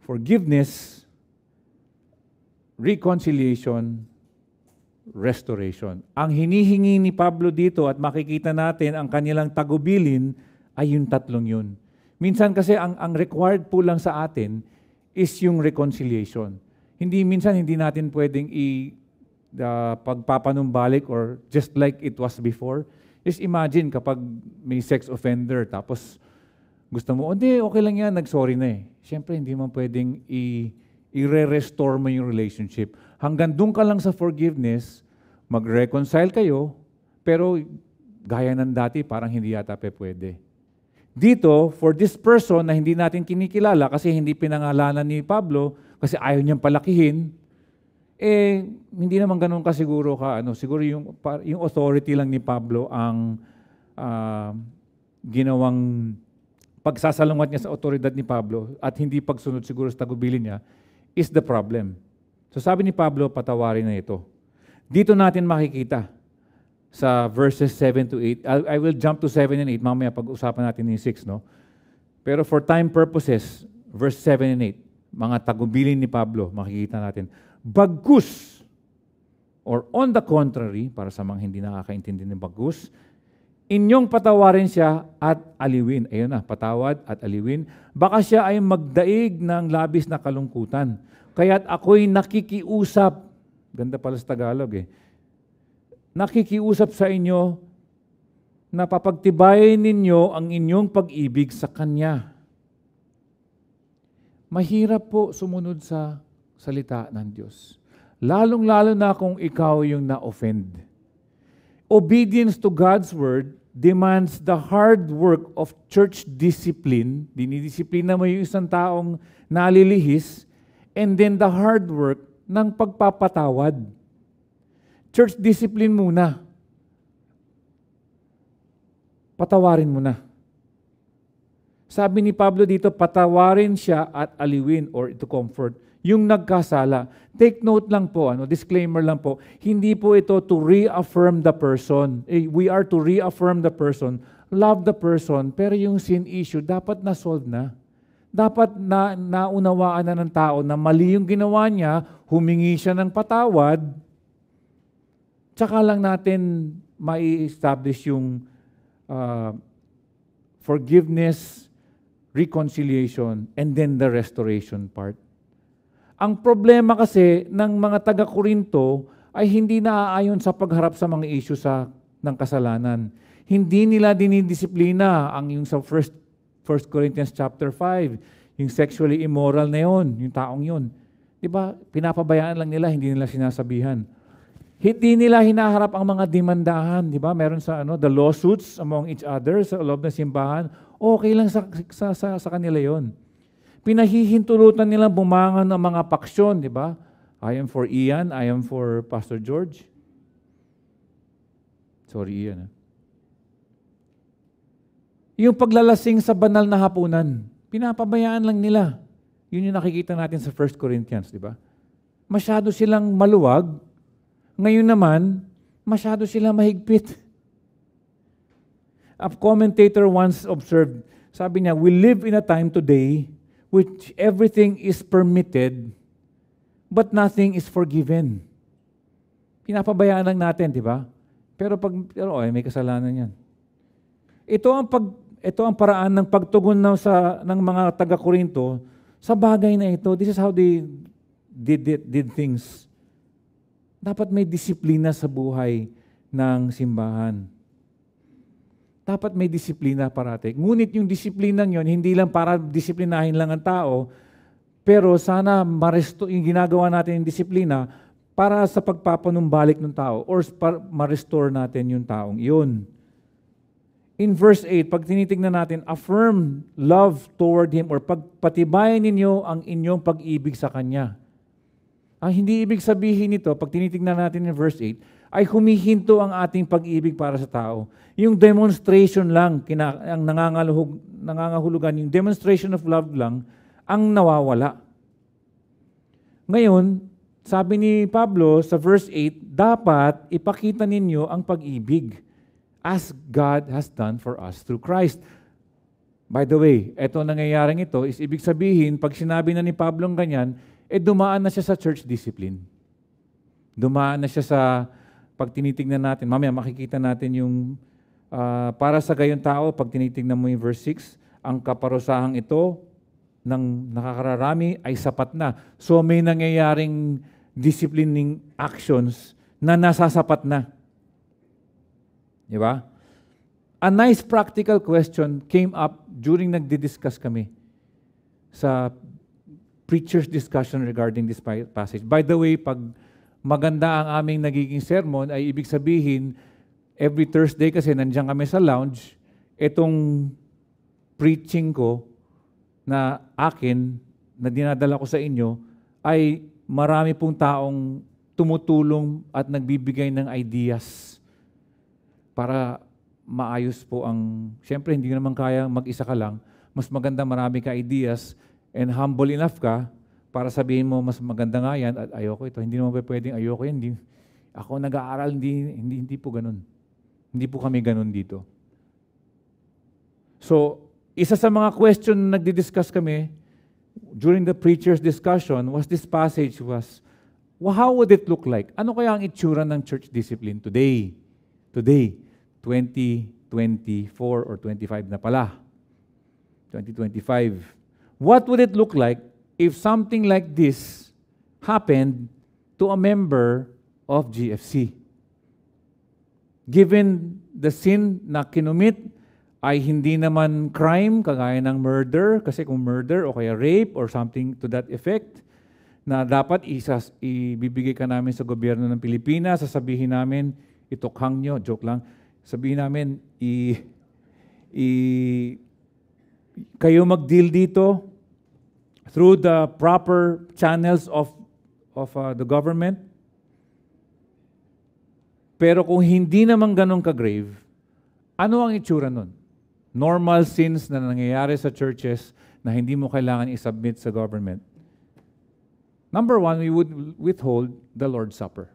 Forgiveness, reconciliation, restoration. Ang hinihingi ni Pablo dito at makikita natin ang kanilang tagubilin ay yung 3 yun. Minsan kasi ang required po lang sa atin is yung reconciliation. Minsan hindi natin pwedeng pagpapanumbalik or just like it was before. Just imagine kapag may sex offender tapos gusto mo, hindi, okay lang yan, nag-sorry na eh. Siyempre, hindi mo pwedeng i-restore mo yung relationship. Hanggang doon ka lang sa forgiveness, mag-reconcile kayo, pero gaya ng dati, parang hindi yata pwede. Dito, for this person na hindi natin kinikilala kasi hindi pinangalanan ni Pablo, kasi ayaw niyang palakihin, hindi naman ganun kasiguro ka. Siguro yung authority lang ni Pablo ang ginawang pagsasalungat niya sa otoridad ni Pablo at hindi pagsunod siguro sa tagubilin niya is the problem. So sabi ni Pablo, patawarin na ito. Dito natin makikita sa verses 7 to 8. I will jump to 7 and 8. Mamaya pag-usapan natin yung 6, no? Pero for time purposes, verse 7 and 8, mga tagubilin ni Pablo, makikita natin. Bagkus, or on the contrary, para sa mga hindi nakakaintindi ng bagkus, inyong patawarin siya at aliwin. Ayun na, patawad at aliwin. Baka siya ay magdaig ng labis na kalungkutan. Kaya't ako'y nakikiusap. Ganda pala sa Tagalog eh. Nakikiusap sa inyo na papagtibayin ninyo ang inyong pag-ibig sa Kanya. Mahirap po sumunod sa salita ng Diyos. Lalong-lalo na kung ikaw yung na-offend. Obedience to God's Word demands the hard work of church discipline. Dinidisiplina mo yung isang taong nalilihis, and then the hard work ng pagpapatawad. Church discipline muna. Patawarin mo na. Sabi ni Pablo dito, patawarin siya at aliwin or to comfort. Yung nagkasala. Take note lang po, disclaimer lang po, hindi po ito to reaffirm the person. We are to reaffirm the person, love the person, pero yung sin issue dapat na-solve na. Dapat naunawaan na ng tao na mali yung ginawa niya, humingi siya ng patawad, tsaka lang natin mai-establish yung forgiveness, reconciliation, and then the restoration part. Ang problema kasi ng mga taga-Korinto ay hindi naaayon sa pagharap sa mga issue ng kasalanan. Hindi nila dinidisiplina yung sa 1 Corinthians chapter 5, yung sexually immoral na yon, yung taong yon. Diba? Pinapabayaan lang nila, hindi nila sinasabihan. Hindi nila hinaharap ang mga demandahan. Diba? Meron sa the lawsuits among each other sa loob ng simbahan. Okay lang sa kanila yon. Pinahihintulutan nilang bumangon ng mga paksyon, di ba? I am for Ian, I am for Pastor George. Sorry, Ian. Yung paglalasing sa banal na hapunan, pinapabayaan lang nila. Yun yung nakikita natin sa 1 Corinthians, di ba? Masyado silang maluwag. Ngayon naman, masyado silang mahigpit. A commentator once observed, sabi niya, we live in a time today which everything is permitted, but nothing is forgiven. Pinapabayaan lang natin, di ba? Pero may kasalanan yan. Ito ang paraan ng pagtugon ng mga taga-Korinto sa bagay na ito. This is how they did things. Dapat may disiplina sa buhay ng simbahan. Dapat may disiplina parati. Ngunit yung disiplinang yon hindi lang para disiplinahin lang ang tao, pero sana yung ginagawa natin yung disiplina para sa pagpapanumbalik ng tao or ma-restore natin yung taong iyon. In verse 8, pag tinitignan natin, affirm love toward Him or pagpatibayan ninyo ang inyong pag-ibig sa Kanya. Ang hindi ibig sabihin nito, pag tinitignan natin in verse 8, ay humihinto ang ating pag-ibig para sa tao. Yung demonstration lang, ang nangangahulugan, yung demonstration of love lang, ang nawawala. Ngayon, sabi ni Pablo sa verse 8, dapat ipakita ninyo ang pag-ibig as God has done for us through Christ. By the way, eto nangyayaring ito is ibig sabihin, pag sinabi na ni Pablo ganyan, dumaan na siya sa church discipline. Dumaan na siya sa, pag tinitingnan natin, mamaya makikita natin yung, para sa gayon tao, pag tinitingnan mo yung verse 6, ang kaparusahang ito ng nakakararami ay sapat na. So may nangyayaring disciplining actions na nasasapat na. Di ba? A nice practical question came up during nagdi-discuss kami sa preacher's discussion regarding this passage. By the way, pag maganda ang aming nagiging sermon, ay ibig sabihin, every Thursday kasi nandiyan kami sa lounge, itong preaching ko na akin, na dinadala ko sa inyo, ay marami pong taong tumutulong at nagbibigay ng ideas para maayos po ang, siyempre hindi naman kaya mag-isa ka lang, mas maganda marami ka ideas and humble enough ka para sabihin mo mas maganda nga yan at ayoko ito. Hindi naman pwedeng ayoko yan. Hindi, ako nag-aaral, hindi po ganun. Hindi po kami ganun dito. So, isa sa mga question na nagdi-discuss kami during the preacher's discussion was this passage was, how would it look like? Ano kaya ang itsura ng church discipline today? Today, 2024 or 25 na pala. 2025. What would it look like if something like this happened to a member of GFC? Given the sin na kinumit ay hindi naman crime kagaya ng murder, kasi kung murder o kaya rape or something to that effect, na dapat ibibigay ka namin sa gobyerno ng Pilipinas, sasabihin namin, itukhang nyo, joke lang, sabihin namin, kayo mag-deal dito through the proper channels of the government. Pero kung hindi naman ganun ka-grave, ano ang itsura nun? Normal sins na nangyayari sa churches na hindi mo kailangan i-submit sa government. Number one, we would withhold the Lord's Supper.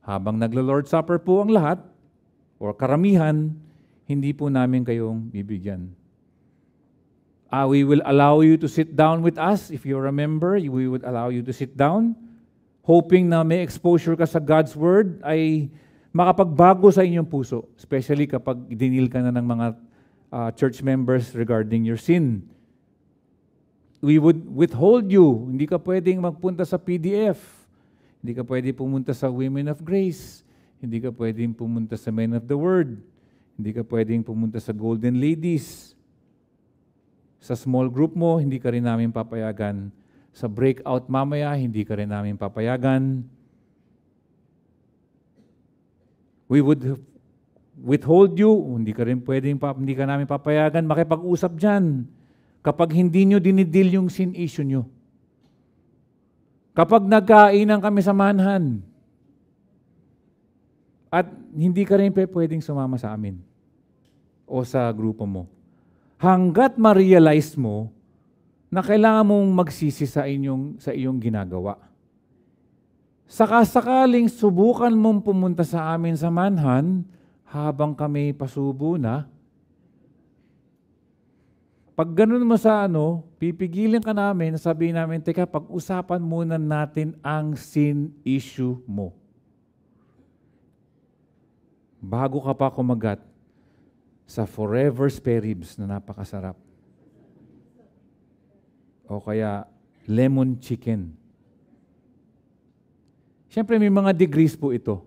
Habang naglo-Lord's Supper po ang lahat, or karamihan, hindi po namin kayong bibigyan. We will allow you to sit down with us. If you're a member, we would allow you to sit down, hoping na may exposure ka sa God's Word ay makapagbago sa inyong puso, especially kapag dinil ka na ng mga church members regarding your sin. We would withhold you. Hindi ka pwedeng magpunta sa PDF. Hindi ka pwedeng pumunta sa Women of Grace. Hindi ka pwedeng pumunta sa Men of the Word. Hindi ka pwedeng pumunta sa Golden Ladies. Sa small group mo, hindi ka rin namin papayagan. Sa breakout mamaya, hindi ka rin namin papayagan. We would withhold you. Hindi ka namin papayagan makipag-usap dyan. Kapag hindi nyo dinidil yung sin issue nyo. Kapag nagkainan kami sa manhan, at hindi ka rin pwedeng sumama sa amin. o sa grupo mo. Hanggat ma-realize mo na kailangan mong magsisi sa iyong ginagawa. Sakasakaling subukan mong pumunta sa amin sa manhan habang kami pasubo na, pag ganun mo sa pipigilin ka namin, sabihin namin, teka, pag-usapan muna natin ang sin issue mo. Bago ka pa kumagat sa forever spare ribs na napakasarap. O kaya lemon chicken. Siyempre may mga degrees po ito.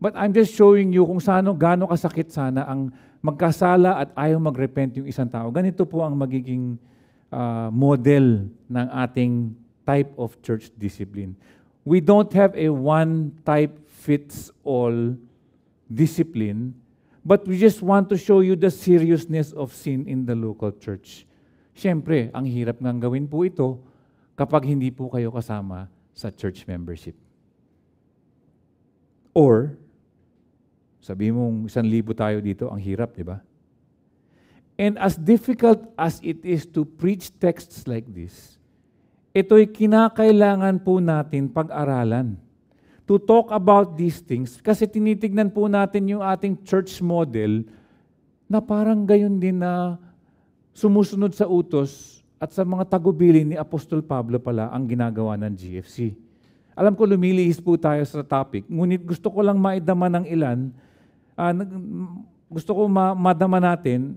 But I'm just showing you kung gaano kasakit sana ang magkasala at ayaw mag-repent yung isang tao. Ganito po ang magiging model ng ating type of church discipline. We don't have a one-type-fits-all discipline, but we just want to show you the seriousness of sin in the local church. Siyempre, ang hirap ngang gawin po ito kapag hindi po kayo kasama sa church membership. Or, sabi mong 1,000 tayo dito, ang hirap, di ba? And as difficult as it is to preach texts like this, ito'y kinakailangan po natin pag-aralan. To talk about these things, kasi tinitignan po natin yung ating church model na parang gayon din na sumusunod sa utos at sa mga tagubilin ni Apostol Pablo pala ang ginagawa ng GFC. Alam ko lumilihis po tayo sa topic, ngunit gusto ko lang maidama ng ilan, gusto ko madama natin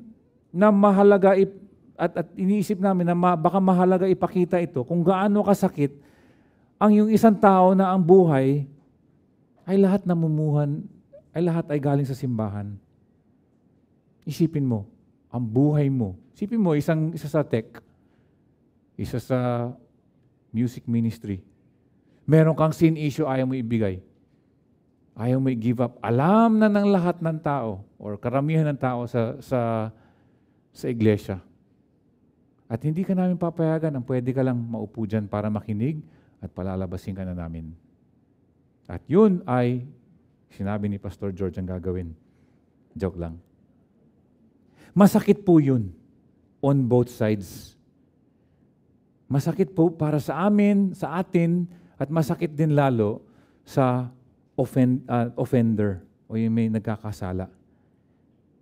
na mahalaga at iniisip namin na baka mahalaga ipakita ito kung gaano kasakit ang yung isang tao na ang buhay ay lahat namumuhan, ay lahat ay galing sa simbahan. Isipin mo, ang buhay mo. Isipin mo, isa sa tech, isa sa music ministry. Meron kang sin issue, ayaw mo ibigay. Ayaw mo i-give up. Alam na ng lahat ng tao or karamihan ng tao sa iglesia. At hindi ka namin papayagan, ang pwede ka lang maupo dyan para makinig at palalabasin ka na namin. At yun ay sinabi ni Pastor George ang gagawin. Joke lang. Masakit po yun on both sides. Masakit po para sa amin, sa atin, at masakit din lalo sa offender o yung may nagkakasala.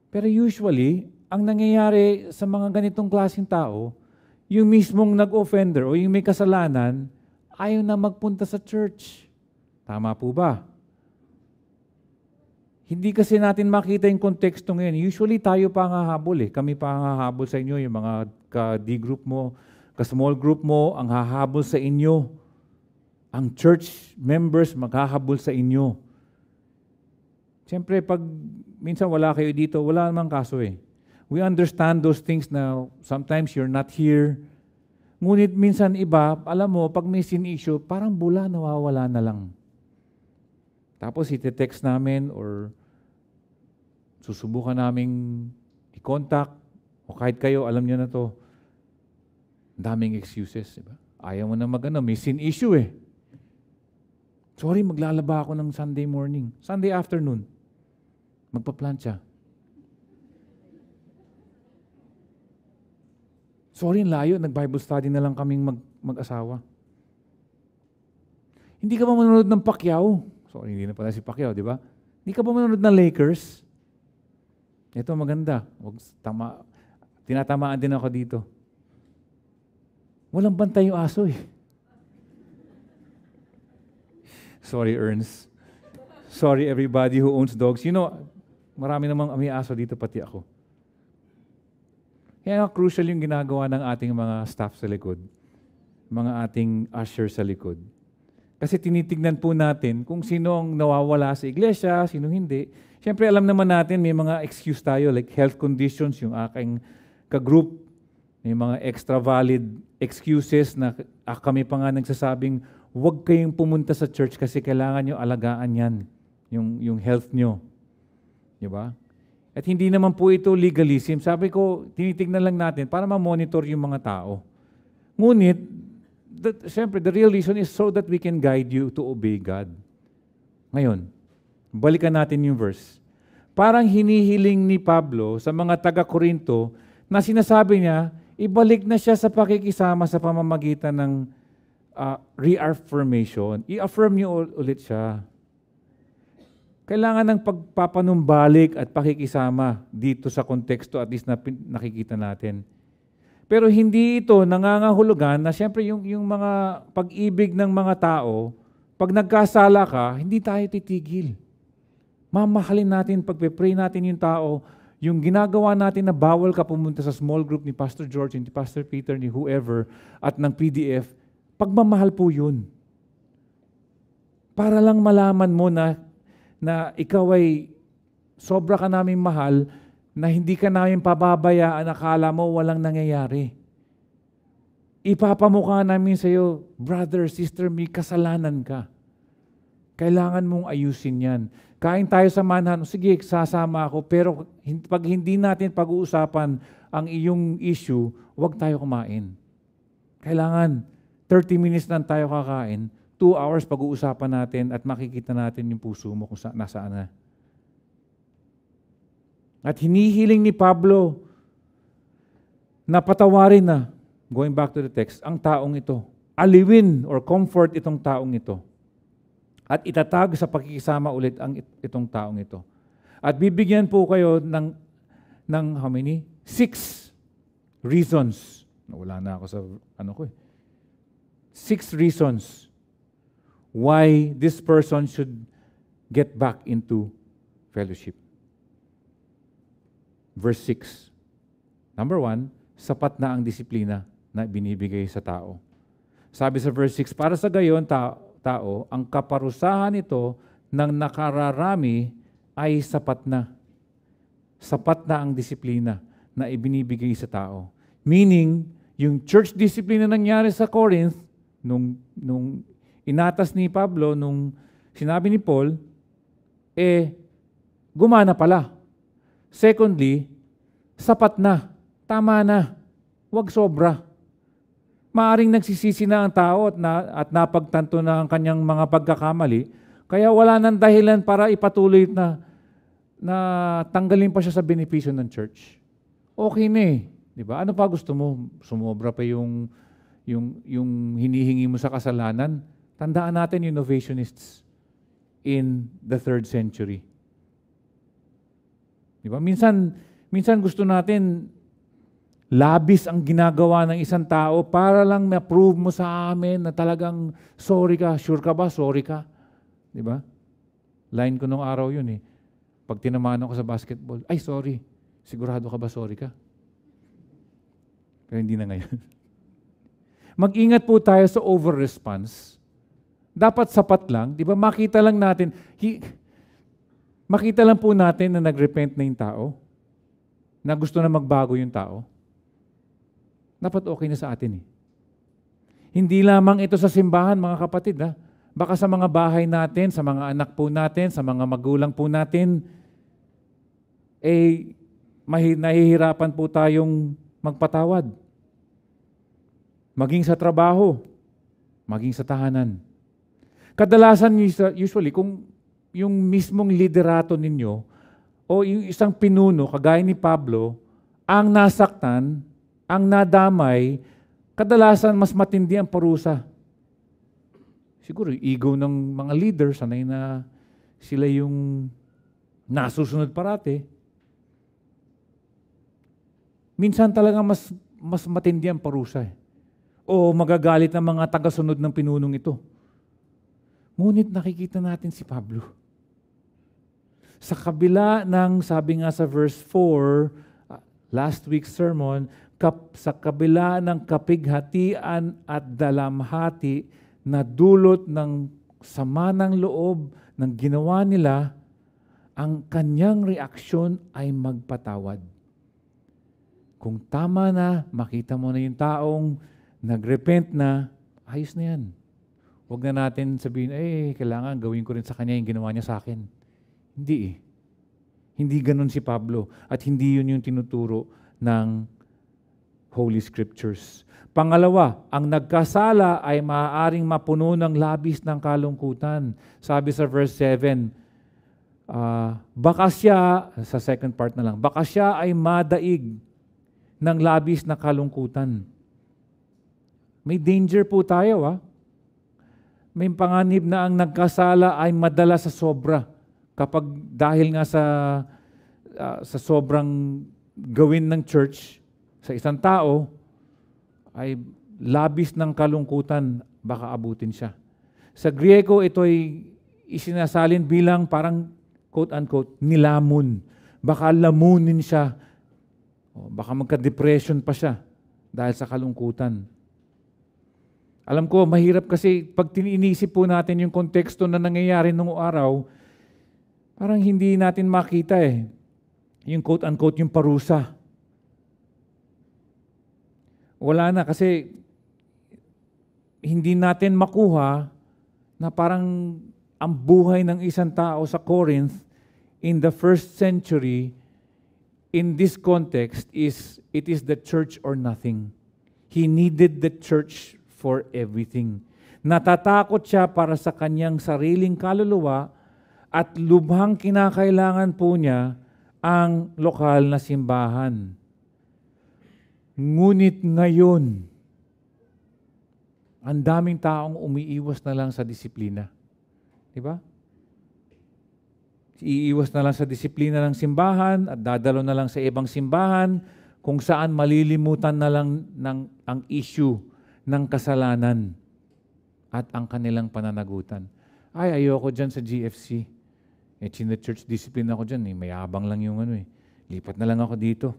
Pero usually, ang nangyayari sa mga ganitong klaseng tao, yung mismong nag-offender o yung may kasalanan, ayaw na magpunta sa church. Tama po ba? Hindi kasi natin makita yung konteksto ngayon. Usually tayo pa ang hahabol eh. Kami pa ang hahabol sa inyo, yung mga ka-D group mo, ka-small group mo, ang hahabol sa inyo. Ang church members maghahabol sa inyo. Siyempre, pag minsan wala kayo dito, wala namang kaso eh. We understand those things na sometimes you're not here. Ngunit minsan iba, alam mo, pag may sin issue, parang bula, nawawala na lang. Tapos iti-text namin or susubukan naming i-contact o kahit kayo, alam nyo na to, daming excuses. Diba? Ayaw mo na may sin issue eh. Sorry, maglalaba ako ng Sunday morning. Sunday afternoon. Magpa-plancha. Sorry, layo. Nag-Bible study na lang kaming mag-asawa. Hindi ka ba manonood ng Pacquiao? Sorry, hindi na pala si Pacquiao, di ba? Hindi ka ba manonood ng Lakers? Ito maganda. Tinatamaan din ako dito. Walang bantay yung aso eh. Sorry, Ernst. Sorry, everybody who owns dogs. You know, marami namang may aso dito, pati ako. Kaya crucial yung ginagawa ng ating mga staff sa likod, mga ating usher sa likod. Kasi tinitignan po natin kung sino ang nawawala sa iglesia, sino hindi. Siyempre, alam naman natin, may mga excuse tayo, like health conditions, yung aking ka-group, may mga extra valid excuses na kami pa nga nagsasabing, huwag kayong pumunta sa church kasi kailangan nyo alagaan yan, yung health nyo. Di ba? At hindi naman po ito legalism. Sabi ko, tinitignan lang natin para ma-monitor yung mga tao. Ngunit, siyempre, the real reason is so that we can guide you to obey God. Ngayon, balikan natin yung verse. Parang hinihiling ni Pablo sa mga taga-Korinto na sinasabi niya, ibalik na siya sa pakikisama sa pamamagitan ng reaffirmation. I-affirm niyo ulit siya. Kailangan ng pagpapanumbalik at pakikisama dito sa konteksto at least na nakikita natin. Pero hindi ito nangangahulugan na siyempre yung mga pag-ibig ng mga tao, pag nagkasala ka, hindi tayo titigil. Mamahalin natin, pagpe-pray natin yung tao, yung ginagawa natin na bawal ka pumunta sa small group ni Pastor George, ni Pastor Peter, ni whoever, at ng PDF, pagmamahal po yun. Para lang malaman mo na ikaw ay sobra ka naming mahal, na hindi ka namin pababayaan, akala mo walang nangyayari. Ipapamukha namin sa iyo, brother, sister, may kasalanan ka. Kailangan mong ayusin yan. Kain tayo sa manhan, sige, sasama ako, pero pag hindi natin pag-uusapan ang iyong issue, huwag tayo kumain. Kailangan 30 minutes lang tayo kakain, 2 hours pag-uusapan natin at makikita natin yung puso mo kung nasaan na. At hinihiling ni Pablo na patawarin na, going back to the text, ang taong ito. Aliwin or comfort itong taong ito. At itatag sa pakikisama ulit itong taong ito. At bibigyan po kayo ng how many? 6 reasons. Nawala na ako sa 6 reasons why this person should get back into fellowship. Verse 6. Number 1, sapat na ang disiplina na binibigay sa tao. Sabi sa verse 6, para sa gayon tao, ang kaparusahan ito ng nakararami ay sapat na. Sapat na ang disiplina na ibinibigay sa tao. Meaning, yung church discipline na nangyari sa Corinth, nung inatas ni Pablo, nung sinabi ni Paul, gumana pala. Secondly, sapat na, tama na, huwag sobra. Maaring nagsisisi na ang tao at napagtanto na ang kanyang mga pagkakamali, kaya wala nang dahilan para ipatuloy na tanggalin pa siya sa benepisyo ng church. Okay na eh. Di ba? Ano pa gusto mo? Sumobra pa yung hinihingi mo sa kasalanan. Tandaan natin yung innovationists in the 3rd century. Di ba? Minsan gusto natin labis ang ginagawa ng isang tao para lang ma-prove mo sa amin na talagang sorry ka. Sure ka ba? Sorry ka. Di ba? Line ko nung araw yun eh. Pag tinamaan ako sa basketball, ay sorry. Sigurado ka ba sorry ka? Pero hindi na ngayon. Mag-ingat po tayo sa over-response. Dapat sapat lang. Di ba? Makita lang po natin na nag-repent na yung tao, na gusto na magbago yung tao. Dapat okay na sa atin eh. Hindi lamang ito sa simbahan, mga kapatid. Baka sa mga bahay natin, sa mga anak po natin, sa mga magulang po natin, nahihirapan po tayong magpatawad. Maging sa trabaho, maging sa tahanan. Kadalasan, usually, kung yung mismong liderato ninyo o yung isang pinuno, kagaya ni Pablo, ang nasaktan, ang nadamay, kadalasan mas matindi ang parusa. Siguro, ego ng mga leader, sanay na sila yung nasusunod parate. Minsan talaga mas matindi ang parusa. O magagalit ng mga tagasunod ng pinunong ito. Ngunit nakikita natin si Pablo. Sa kabila ng, sabi nga sa verse 4, last week's sermon, sa kabila ng kapighatian at dalamhati na dulot ng sama ng loob ng ginawa nila, ang kanyang reaksyon ay magpatawad. Kung tama na, makita mo na yung taong nagrepent na, ayos na yan. Huwag na natin sabihin, kailangan gawin ko rin sa kanya yung ginawa niya sa akin. Hindi eh. Hindi ganun si Pablo at hindi yun yung tinuturo ng Holy Scriptures. Pangalawa, ang nagkasala ay maaaring mapuno ng labis ng kalungkutan. Sabi sa verse 7, baka siya, sa second part na lang, baka siya ay madaig ng labis na kalungkutan. May danger po tayo, May panganib na ang nagkasala ay madala sa sobra. Kapag dahil nga sa sobrang gawin ng church sa isang tao, ay labis ng kalungkutan, baka abutin siya. Sa Griego, ito ay isinasalin bilang parang quote-unquote, nilamon. Baka lamunin siya. Baka magka-depression pa siya dahil sa kalungkutan. Alam ko, mahirap kasi pag tininisip po natin yung konteksto na nangyayari nung araw, parang hindi natin makita yung quote-unquote, yung parusa. Wala na kasi hindi natin makuha na parang ang buhay ng isang tao sa Corinth in the first century in this context it is the church or nothing. He needed the church for everything. Natatakot siya para sa kanyang sariling kaluluwa at lubhang kinakailangan po niya ang lokal na simbahan. Ngunit ngayon, ang daming taong umiiwas na lang sa disiplina. Diba? Iiwas na lang sa disiplina ng simbahan at dadalo na lang sa ibang simbahan kung saan malilimutan na lang ang issue ng kasalanan at ang kanilang pananagutan. Ay, ayoko dyan sa GFC. Church discipline ako dyan. Mayabang lang yung lipat na lang ako dito.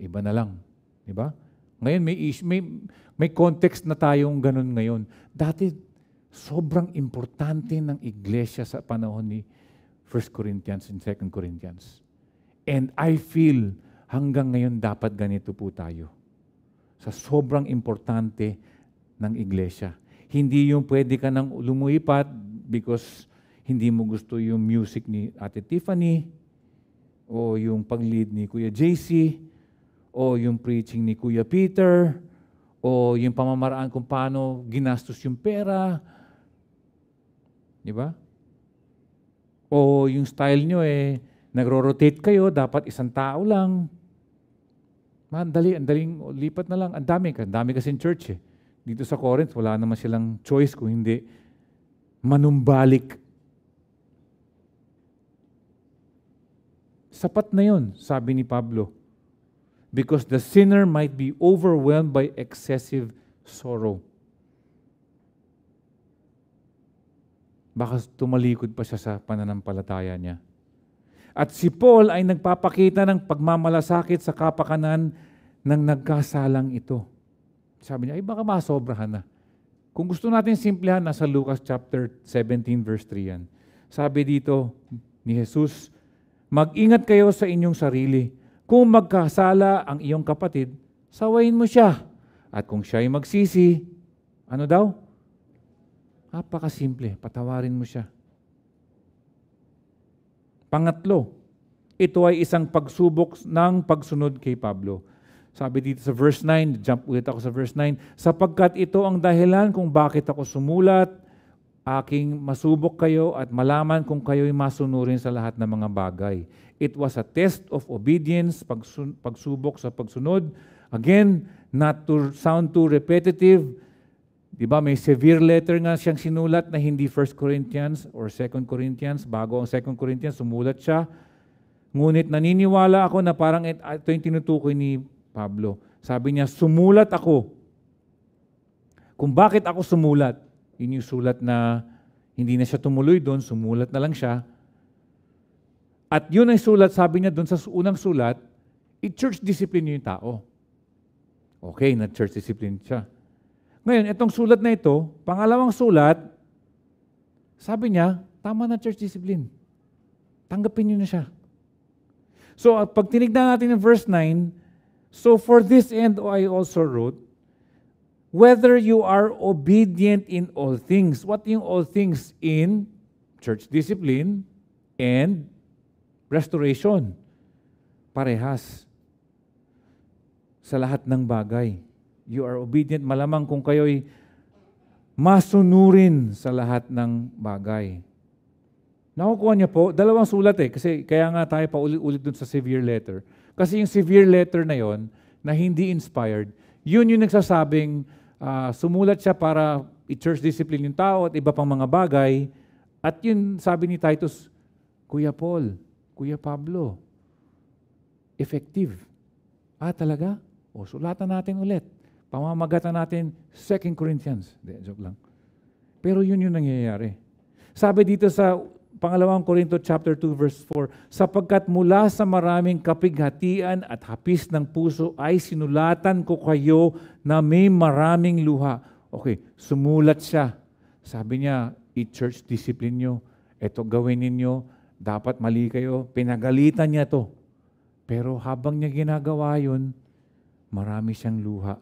Iba na lang. Diba? Ngayon, may context na tayong ganun ngayon. Dati, sobrang importante ng iglesia sa panahon ni 1 Corinthians and 2 Corinthians. And I feel hanggang ngayon dapat ganito po tayo. Sa sobrang importante ng iglesia. Hindi yung pwede ka nang lumuipat because hindi mo gusto yung music ni Ate Tiffany o yung pag-lead ni Kuya JC o yung preaching ni Kuya Peter o yung pamamaraan kung paano ginastos yung pera. Di ba? O yung style nyo nagro-rotate kayo, dapat isang tao lang. Andaling lipat na lang. Ang dami kasing church Dito sa Corinth, wala naman silang choice kung hindi manumbalik. Sapat na yun, sabi ni Pablo. Because the sinner might be overwhelmed by excessive sorrow. Baka tumalikod pa siya sa pananampalataya niya. At si Paul ay nagpapakita ng pagmamalasakit sa kapakanan ng nagkasalang ito. Sabi niya, ay baka masobrahan na. Kung gusto natin simplihan, nasa Lucas chapter 17 verse 3 yan. Sabi dito ni Jesus, mag-ingat kayo sa inyong sarili. Kung magkasala ang iyong kapatid, sawayin mo siya. At kung siya ay magsisi, ano daw? Napakasimple, patawarin mo siya. Pangatlo, ito ay isang pagsubok ng pagsunod kay Pablo. Sabi dito sa verse 9, jump ulit ako sa verse 9, sapagkat ito ang dahilan kung bakit ako sumulat, aking masubok kayo at malaman kung kayo'y masunurin sa lahat ng mga bagay. It was a test of obedience, pagsubok sa pagsunod. Again, not to sound too repetitive. Diba, may severe letter nga siyang sinulat na hindi 1 Corinthians or 2 Corinthians. Bago ang 2 Corinthians, sumulat siya. Ngunit naniniwala ako na parang ito yung tinutukoy ni Pablo. Sabi niya, sumulat ako. Kung bakit ako sumulat? Yun yung sulat na hindi na siya tumuloy doon, sumulat na lang siya. At yun ay sulat, sabi niya doon sa unang sulat, i-church discipline yung tao. Okay, na church discipline siya. Ngayon, itong sulat na ito, pangalawang sulat, sabi niya, tama na church discipline. Tanggapin niyo na siya. So, pag tinignan natin yung verse 9, so for this end I also wrote, whether you are obedient in all things. What yung all things? In church discipline and restoration. Parehas. Sa lahat ng bagay. You are obedient, malamang kung kayo'y masunurin sa lahat ng bagay. Nakukuha niya po, dalawang sulat kasi kaya nga tayo pa ulit-ulit dun sa severe letter. Kasi yung severe letter na yon na hindi inspired, yun yung nagsasabing sumulat siya para i-church discipline yung tao at iba pang mga bagay. At yun sabi ni Titus, Kuya Paul, Kuya Pablo, effective. Talaga? Sulatan natin ulit. Pamamagatan natin 2 Corinthians. Joke lang. Pero yun yung nangyayari. Sabi dito sa Pangalawang Korinto chapter 2 verse 4, sapagkat mula sa maraming kapighatian at hapis ng puso ay sinulatan ko kayo na may maraming luha. Okay, sumulat siya. Sabi niya, i-church discipline nyo. Ito gawin ninyo. Dapat mali kayo. Pinagalitan niya to. Pero habang niya ginagawa yun, marami siyang luha.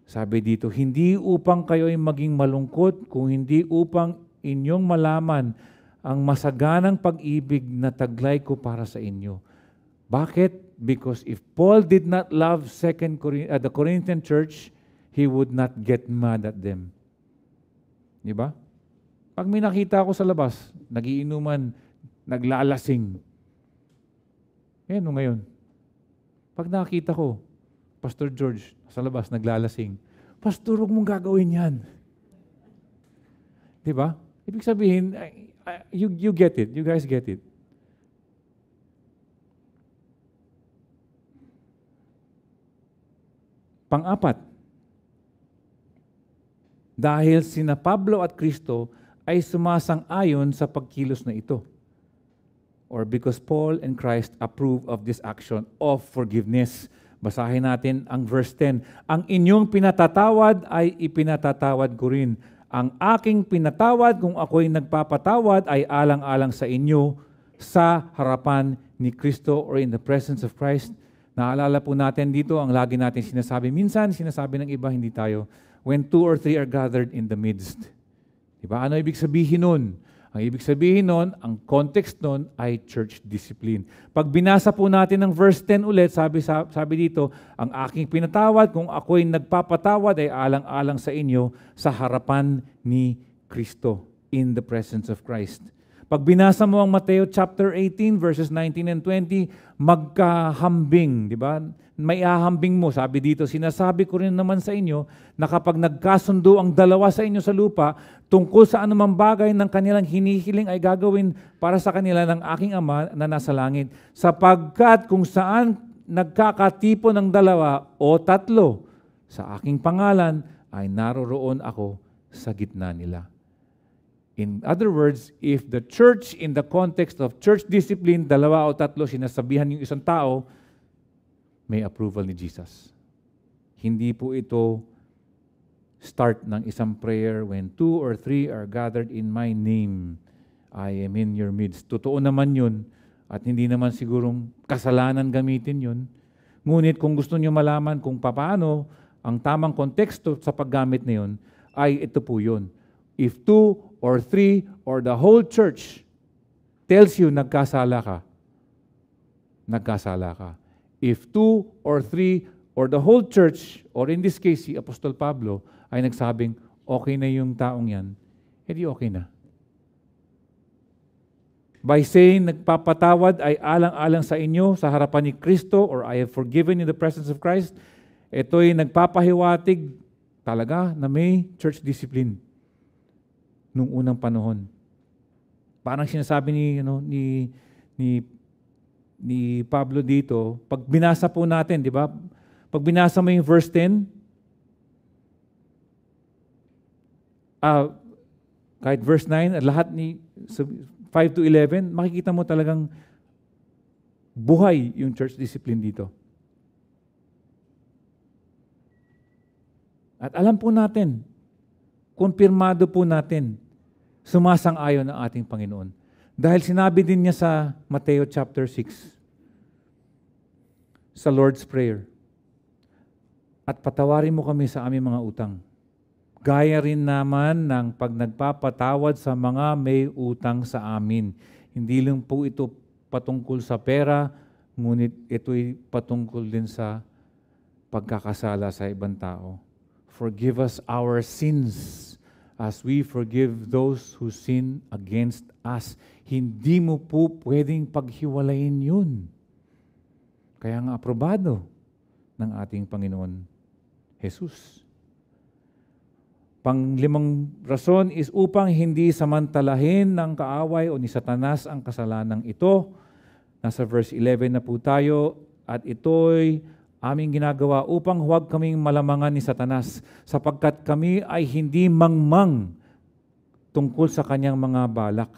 Sabi dito, hindi upang kayo ay maging malungkot, kung hindi upang inyong malaman ang masaganang pag-ibig na taglay ko para sa inyo. Bakit? Because if Paul did not love the Corinthian church, he would not get mad at them. Di ba? Pag may nakita ako sa labas, nagiinuman, naglalasing. Ngayon. Pag nakita ko, Pastor George, sa labas, naglalasing. Pastor, huwag mong gagawin yan. Di ba? Ibig sabihin, you get it. You guys get it. Pang-apat, dahil sina Pablo at Kristo ay sumasang-ayon sa pagkilos na ito. Or because Paul and Christ approve of this action of forgiveness. Basahin natin ang verse 10. Ang inyong pinatatawad ay ipinatatawad ko rin. Ang aking pinatawad kung ako'y nagpapatawad ay alang-alang sa inyo sa harapan ni Kristo or in the presence of Christ. Naalala po natin dito ang lagi natin sinasabi. Minsan sinasabi ng iba, hindi tayo. When 2 or 3 are gathered in the midst. Diba? Ano ibig sabihin nun? Ang ibig sabihin nun, ang context nun ay church discipline. Pag binasa po natin ng verse 10 ulit, sabi dito, ang aking pinatawad kung ako'y nagpapatawad ay alang-alang sa inyo sa harapan ni Kristo, in the presence of Christ. Pag binasa mo ang Mateo chapter 18 verses 19 and 20, magkahambing, di ba? May ahambing mo. Sabi dito, sinasabi ko rin naman sa inyo na kapag nagkasundo ang dalawa sa inyo sa lupa, tungkol sa anumang bagay ng kanilang hinihiling ay gagawin para sa kanila ng aking Ama na nasa langit. Sapagkat kung saan nagkakatipo ng dalawa o tatlo sa aking pangalan, ay naroroon ako sa gitna nila. In other words, if the church in the context of church discipline, dalawa o tatlo sinasabihan yung isang tao, may approval ni Jesus. Hindi po ito start ng isang prayer when 2 or 3 are gathered in my name, I am in your midst. Totoo naman yun at hindi naman sigurong kasalanan gamitin yun. Ngunit kung gusto niyo malaman kung paano ang tamang konteksto sa paggamit na yun, ay ito po yun. If 2 or 3 or the whole church tells you nagkasala ka, nagkasala ka. If 2 or 3 or the whole church, or in this case si Apostol Pablo, ay nagsabing okay na yung taong yan, edi okay na. By saying nagpapatawad ay alang-alang sa inyo sa harapan ni Kristo or I have forgiven in the presence of Christ, ito'y nagpapahiwatig talaga na may church discipline nung unang panahon. Parang sinasabi ni Pablo dito, pag binasa po natin, di ba? Pag binasa mo yung verse 10, kahit verse 9, lahat ni 5 to 11, makikita mo talagang buhay yung church discipline dito. At alam po natin, kumpirmado po natin, sumasang-ayon ang ating Panginoon. Dahil sinabi din niya sa Mateo chapter 6, sa Lord's Prayer, at patawarin mo kami sa aming mga utang. Gaya rin naman ng pag nagpapatawad sa mga may utang sa amin. Hindi lang po ito patungkol sa pera, ngunit ito'y patungkol din sa pagkakasala sa ibang tao. Forgive us our sins as we forgive those who sin against us. Hindi mo po pwedeng paghiwalayin yun. Kaya nga aprobado ng ating Panginoon Jesus. Panglimang rason is upang hindi samantalahin ng kaaway o ni Satanas ang kasalanang ito. Nasa verse 11 na po tayo, at ito'y aming ginagawa upang huwag kaming malamangan ni Satanas, sapagkat kami ay hindi mangmang tungkol sa kanyang mga balak.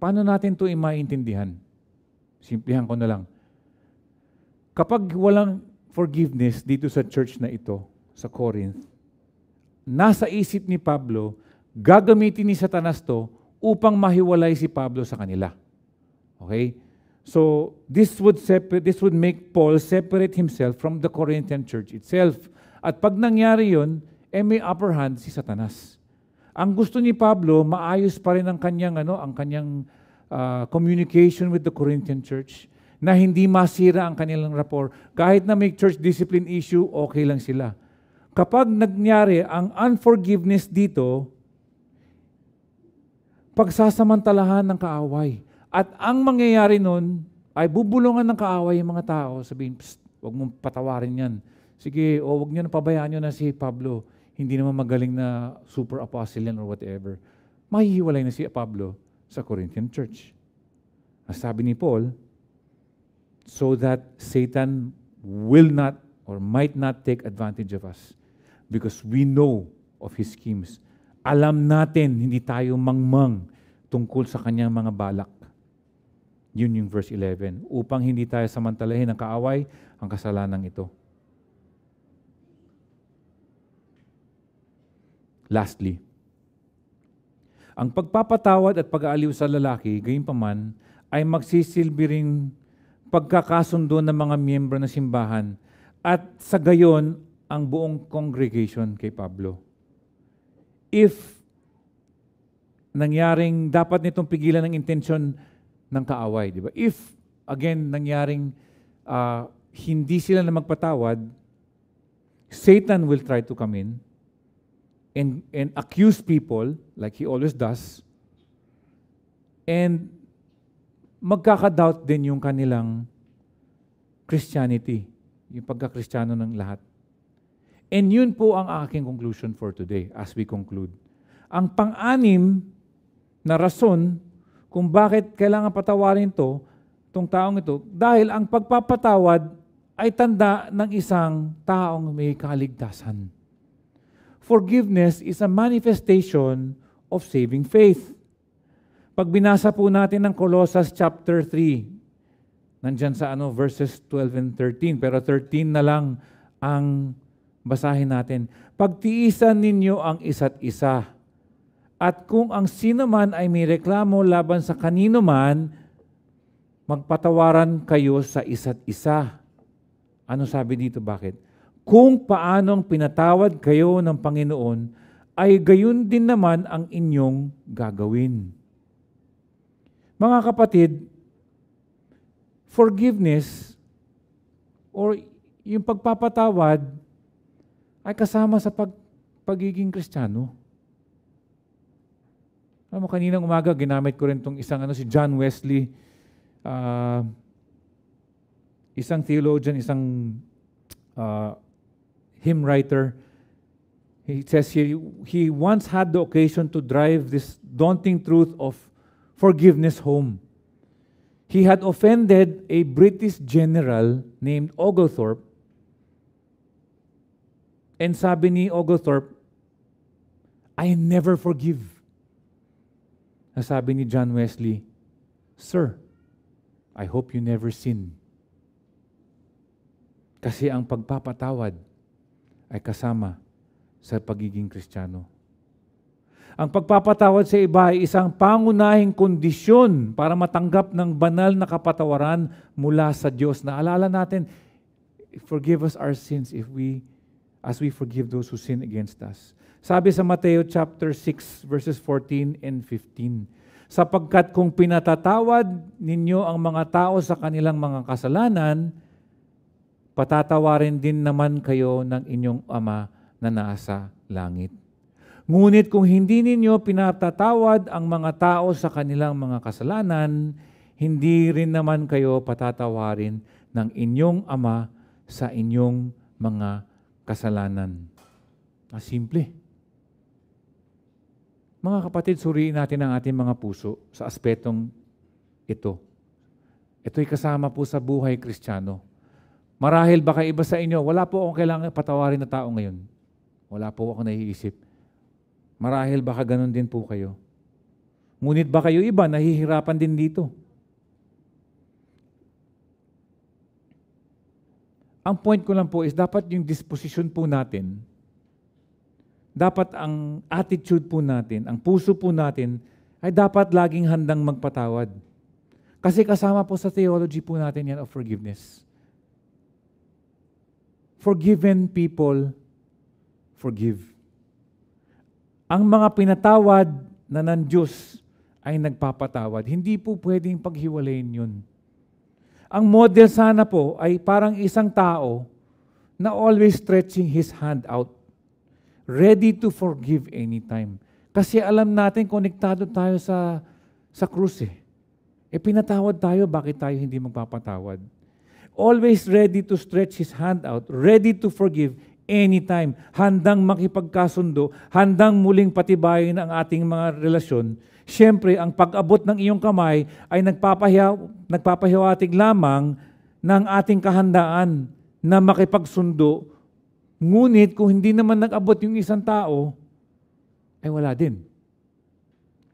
Paano natin ito maintindihan? Simplihan ko na lang. Kapag walang forgiveness dito sa church na ito, sa Corinth, nasa isip ni Pablo, gagamitin ni Satanas to upang mahiwalay si Pablo sa kanila. Okay? So, this would make Paul separate himself from the Corinthian church itself. At pag nangyari yun, may upper hand si Satanas. Ang gusto ni Pablo, maayos pa rin ang kanyang communication with the Corinthian church, na hindi masira ang kanilang rapport. Kahit na may church discipline issue, okay lang sila. Kapag nangyari ang unforgiveness dito, pagsasamantalahan ng kaaway. At ang mangyayari nun ay bubulungan ng kaaway yung mga tao. Sabihin, huwag mong patawarin yan. Sige, huwag nyo na pabayaan nyo na si Pablo. Hindi naman magaling na super apostle yan or whatever. Mahihiwalay na si Pablo sa Corinthian church. As sabi ni Paul, so that Satan will not or might not take advantage of us. Because we know of his schemes. Alam natin, hindi tayo mangmang tungkol sa kanyang mga balak. Yun yung verse 11. Upang hindi tayo samantalahin ng kaaway ang kasalanang ito. Lastly, ang pagpapatawad at pag-aaliw sa lalaki, gayunpaman, ay magsisilbi ring pagkakasundo ng mga miyembro ng simbahan at sa gayon ang buong congregation kay Pablo. If nangyaring dapat nitong pigilan ng intensyon ng kaaway, di ba? If, again, nangyaring hindi sila na magpatawad, Satan will try to come in and accuse people like he always does, and magkaka-doubt din yung kanilang Christianity, yung pagka-Kristiyano ng lahat. And yun po ang aking conclusion for today as we conclude. Ang pang-anim na rason kung bakit kailangan patawarin itong taong ito, dahil ang pagpapatawad ay tanda ng isang taong may kaligtasan. Forgiveness is a manifestation of saving faith. Pag binasa po natin ng Colossus chapter 3, nandyan sa verses 12 and 13, pero 13 na lang ang basahin natin. Pagtiisan ninyo ang isa't isa. At kung ang sino man ay may reklamo laban sa kanino man, magpatawaran kayo sa isa't isa. Ano sabi dito? Bakit? Kung paanong pinatawad kayo ng Panginoon, ay gayon din naman ang inyong gagawin. Mga kapatid, forgiveness or yung pagpapatawad ay kasama sa pagiging Kristiyano. Alam mo, kaninang umaga, ginamit ko rin itong isang si John Wesley, isang theologian, isang hymn writer. He says he once had the occasion to drive this daunting truth of forgiveness home. He had offended a British general named Oglethorpe. And sabi ni Oglethorpe, I never forgive. Sabi ni John Wesley, Sir, I hope you never sin. Kasi ang pagpapatawad ay kasama sa pagiging Kristiyano. Ang pagpapatawad sa iba ay isang pangunahing kondisyon para matanggap ng banal na kapatawaran mula sa Diyos. Naalala natin, forgive us our sins as we forgive those who sin against us. Sabi sa Mateo chapter 6 verses 14 and 15, sapagkat kung pinatatawad ninyo ang mga tao sa kanilang mga kasalanan, patatawarin din naman kayo ng inyong Ama na nasa langit. Ngunit kung hindi ninyo pinatatawad ang mga tao sa kanilang mga kasalanan, hindi rin naman kayo patatawarin ng inyong Ama sa inyong mga kasalanan. Simple. Mga kapatid, suriin natin ang ating mga puso sa aspetong ito. Ito'y kasama po sa buhay Kristiyano. Marahil baka iba sa inyo, wala po akong kailangan patawarin na tao ngayon. Wala po akong naiisip. Marahil baka ganun din po kayo. Ngunit baka yung iba, nahihirapan din dito. Ang point ko lang po is dapat yung disposition po natin, dapat ang attitude po natin, ang puso po natin, ay dapat laging handang magpatawad. Kasi kasama po sa theology po natin yan of forgiveness. Forgiven people, forgive. Ang mga pinatawad na ng Diyos ay nagpapatawad. Hindi po pwedeng paghiwalayin yun. Ang model sana po ay parang isang tao na always stretching his hand out, ready to forgive anytime. Kasi alam natin, konektado tayo sa krus eh. Pinatawad tayo, bakit tayo hindi magpapatawad? Always ready to stretch his hand out, ready to forgive anytime, handang makipagkasundo, handang muling patibayin ang ating mga relasyon. Siyempre, ang pag-abot ng iyong kamay ay nagpapahiwatig lamang ng ating kahandaan na makipagsundo. Ngunit kung hindi naman nag-abot yung isang tao, ay wala din.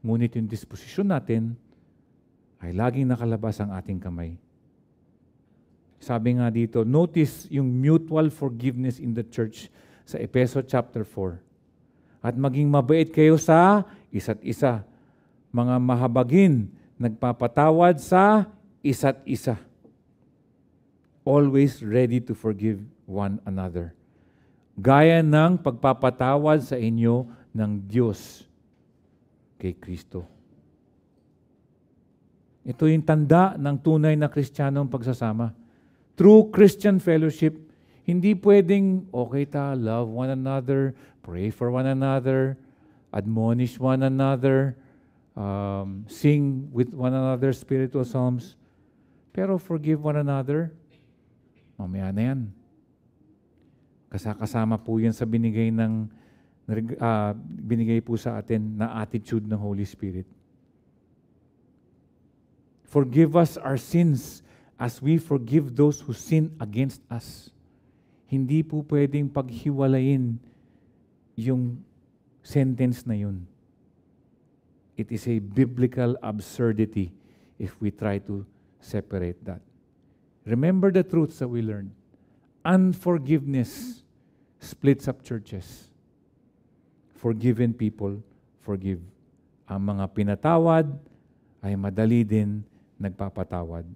Ngunit yung disposisyon natin ay laging nakalabas ang ating kamay. Sabi nga dito, notice yung mutual forgiveness in the church sa Efeso chapter 4. At maging mabait kayo sa isa't isa. Mga mahabagin, nagpapatawad sa isa't isa. Always ready to forgive one another. Gaya ng pagpapatawad sa inyo ng Diyos kay Kristo. Ito yung tanda ng tunay na Kristiyanong pagsasama. True Christian fellowship, hindi pwedeng, okay love one another, pray for one another, admonish one another, sing with one another spiritual psalms, pero forgive one another, mamaya na yan. Kasama po yan sa binigay po sa atin na attitude ng Holy Spirit. Forgive us our sins as we forgive those who sin against us. Hindi po pwedeng paghiwalayin yung sentence na yun. It is a biblical absurdity if we try to separate that. Remember the truths that we learned. Unforgiveness splits up churches. Forgiven people forgive. Ang mga pinatawad ay madali din nagpapatawad.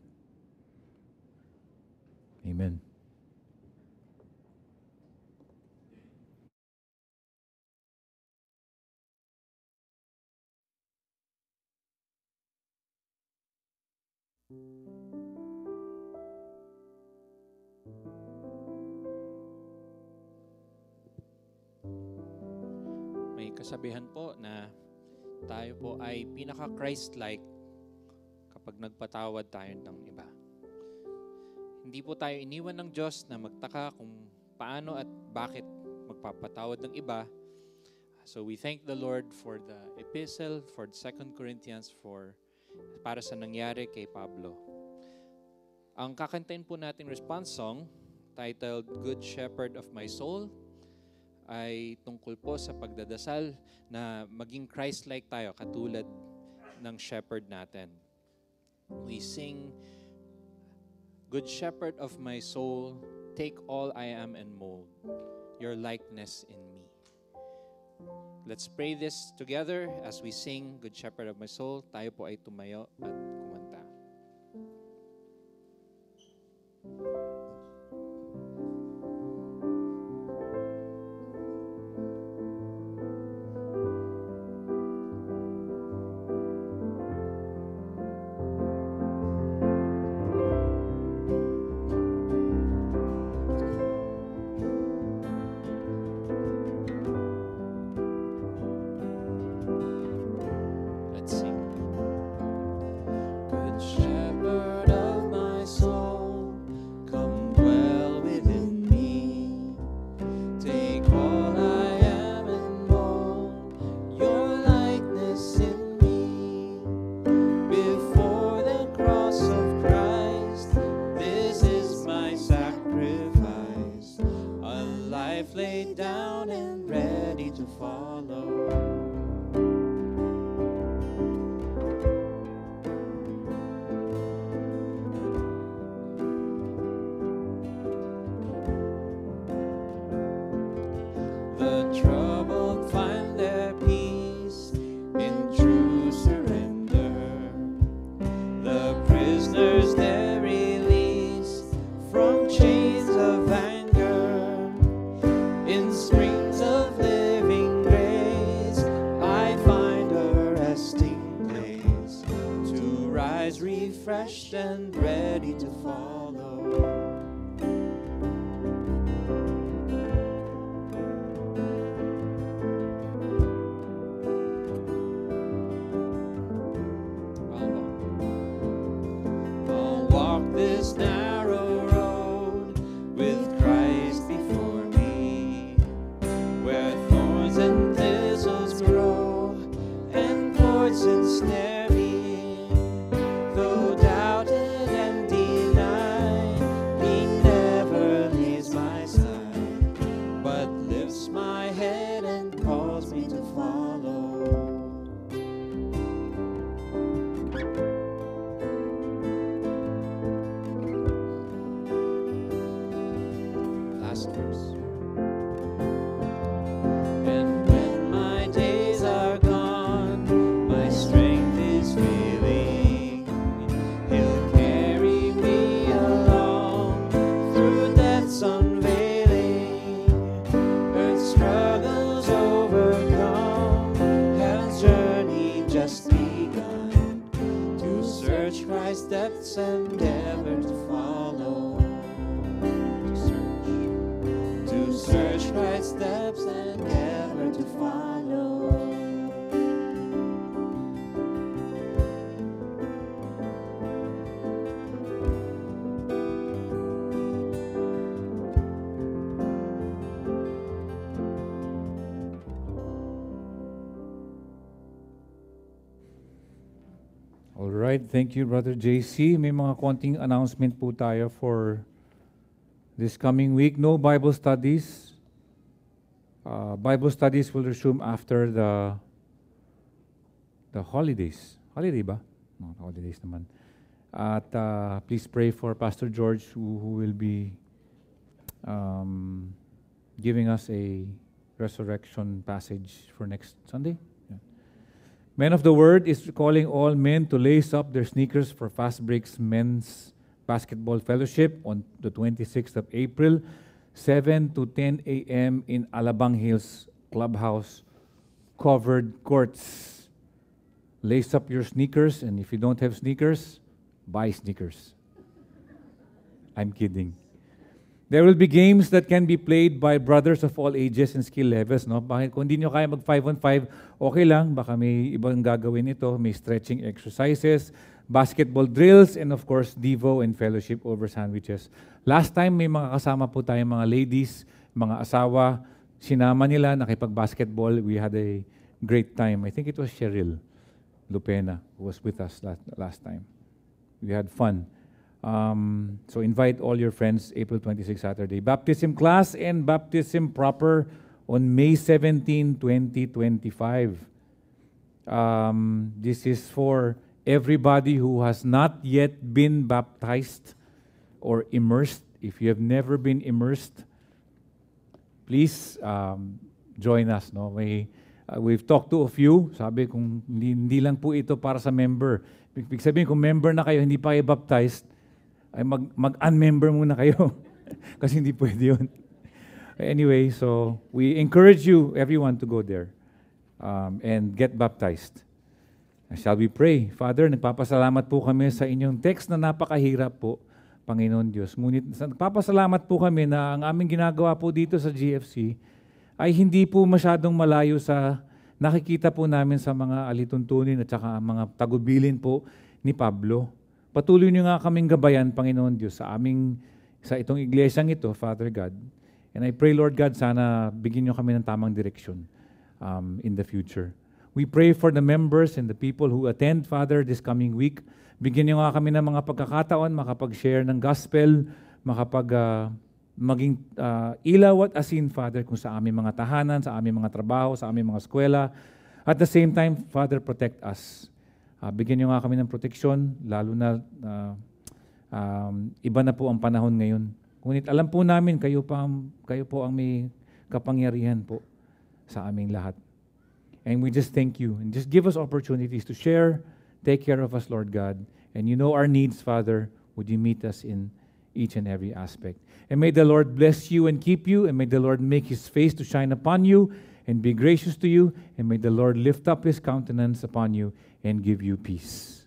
Amen. May kasabihan po na tayo po ay pinaka-Christ-like kapag nagpatawad tayo ng iba. Hindi po tayo iniwan ng Diyos na magtaka kung paano at bakit magpapatawad ng iba. So we thank the Lord for the epistle, for 2 Corinthians, para sa nangyari kay Pablo. Ang kakantahin po nating response song, titled Good Shepherd of My Soul, ay tungkol po sa pagdadasal na maging Christ-like tayo, katulad ng shepherd natin. We sing, Good Shepherd of my soul, take all I am and mold your likeness in me. Let's pray this together as we sing Good Shepherd of my soul. Tayo po ay tumayo at kumanta. laid down and ready to follow. The troubled find their peace in true surrender. The prisoners they're released from chains of anger. In springs of living grace, I find a resting place to rise refreshed and ready to follow. This narrow road with Christ before me, where thorns and thistles grow and cords ensnare me. Though doubted and denied, He never leaves my side, but lifts my head and calls me to follow. And when my days are gone, my strength is failing, He'll carry me along through death's unveiling. Earth's struggles overcome, heaven's journey just begun, to search Christ's depths and ever to follow. To search Christ's steps and ever to follow. All right, thank you, Brother JC. May mga konting announcement po tayo for this coming week. No Bible studies. Bible studies will resume after the holidays. Holiday ba? No, holidays naman. At please pray for Pastor George who will be giving us a resurrection passage for next Sunday. Yeah. Men of the Word is calling all men to lace up their sneakers for Fast Breaks Men's Basketball Fellowship on the 26th of April, 7 to 10 a.m. in Alabang Hills Clubhouse, covered courts. Lace up your sneakers, and if you don't have sneakers, buy sneakers. I'm kidding. There will be games that can be played by brothers of all ages and skill levels. No? Kung hindi nyo kaya mag 5-on-5, okay lang. Baka may ibang gagawin ito. May stretching exercises, basketball drills, and of course, Devo and fellowship over sandwiches. Last time, may mga kasama po tayong mga ladies, mga asawa. Sinama nila, nakipag-basketball. We had a great time. I think it was Cheryl Lupena who was with us last time. We had fun. So invite all your friends, April 26, Saturday. Baptism class and baptism proper on May 17, 2025. This is for everybody who has not yet been baptized or immersed. If you have never been immersed, please join us. No? We've talked to a few. Sabi kung hindi lang po ito para sa member. Ibig sabihin, kung member na kayo, hindi pa kayo baptized, ay mag-unmember muna kayo. Kasi hindi pwede yun. Anyway, so we encourage you, everyone, to go there and get baptized. Shall we pray? Father, nagpapasalamat po kami sa inyong text na napakahirap po, Panginoon Diyos. Ngunit nagpapasalamat po kami na ang aming ginagawa po dito sa GFC ay hindi po masyadong malayo sa nakikita po namin sa mga alituntunin at saka mga tagubilin po ni Pablo. Patuloy niyo nga kaming gabayan, Panginoon Diyos, sa itong iglesyang ito, Father God. And I pray, Lord God, sana bigyan niyo kami ng tamang direksyon in the future. We pray for the members and the people who attend, Father, this coming week. Bigyan niyo nga kami ng mga pagkakataon, makapag-share ng gospel, maging ilaw at asin, Father, kung sa aming mga tahanan, sa aming mga trabaho, sa aming mga eskwela. At the same time, Father, protect us. Bigyan niyo nga kami ng proteksyon, lalo na iba na po ang panahon ngayon. Ngunit alam po namin, kayo po ang may kapangyarihan po sa aming lahat. And we just thank you. And just give us opportunities to share, take care of us, Lord God. And you know our needs, Father. Would you meet us in each and every aspect? And may the Lord bless you and keep you, and may the Lord make His face to shine upon you and be gracious to you, and may the Lord lift up His countenance upon you and give you peace.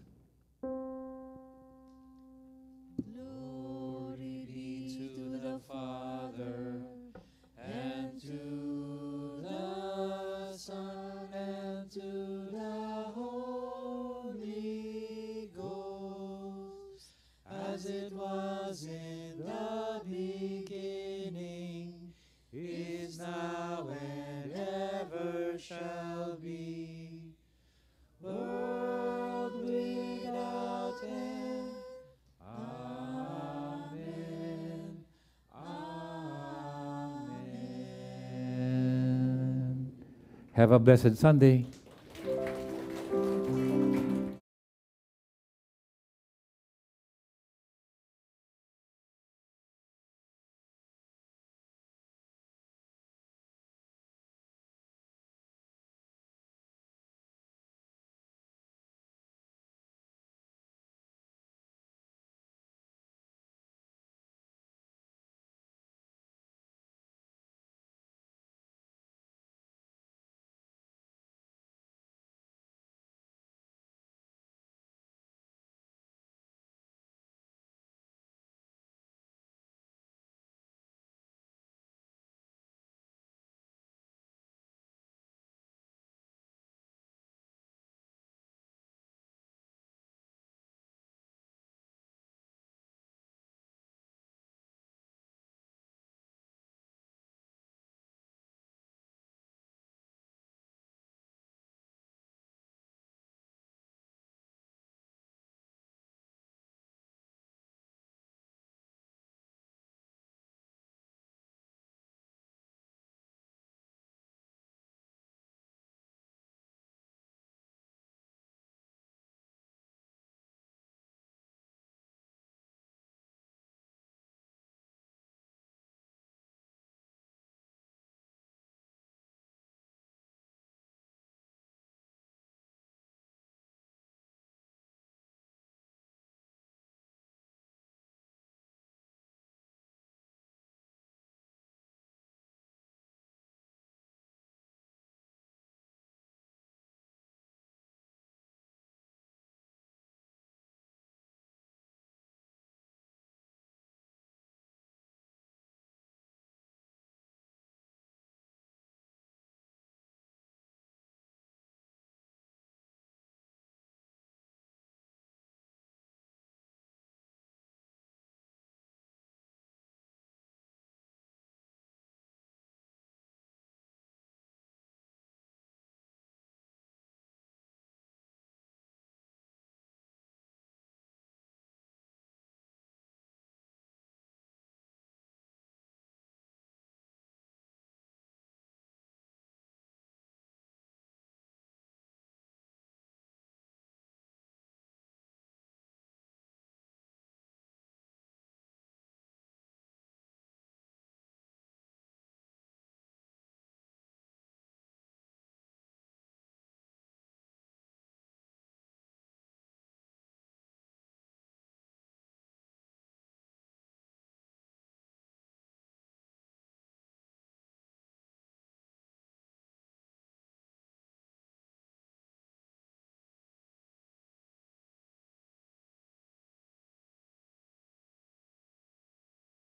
Glory be to the Father, and to the Son, and to the Holy Ghost, as it was in the beginning, is now, and ever shall be, world without end. Amen. Amen. Have a blessed Sunday.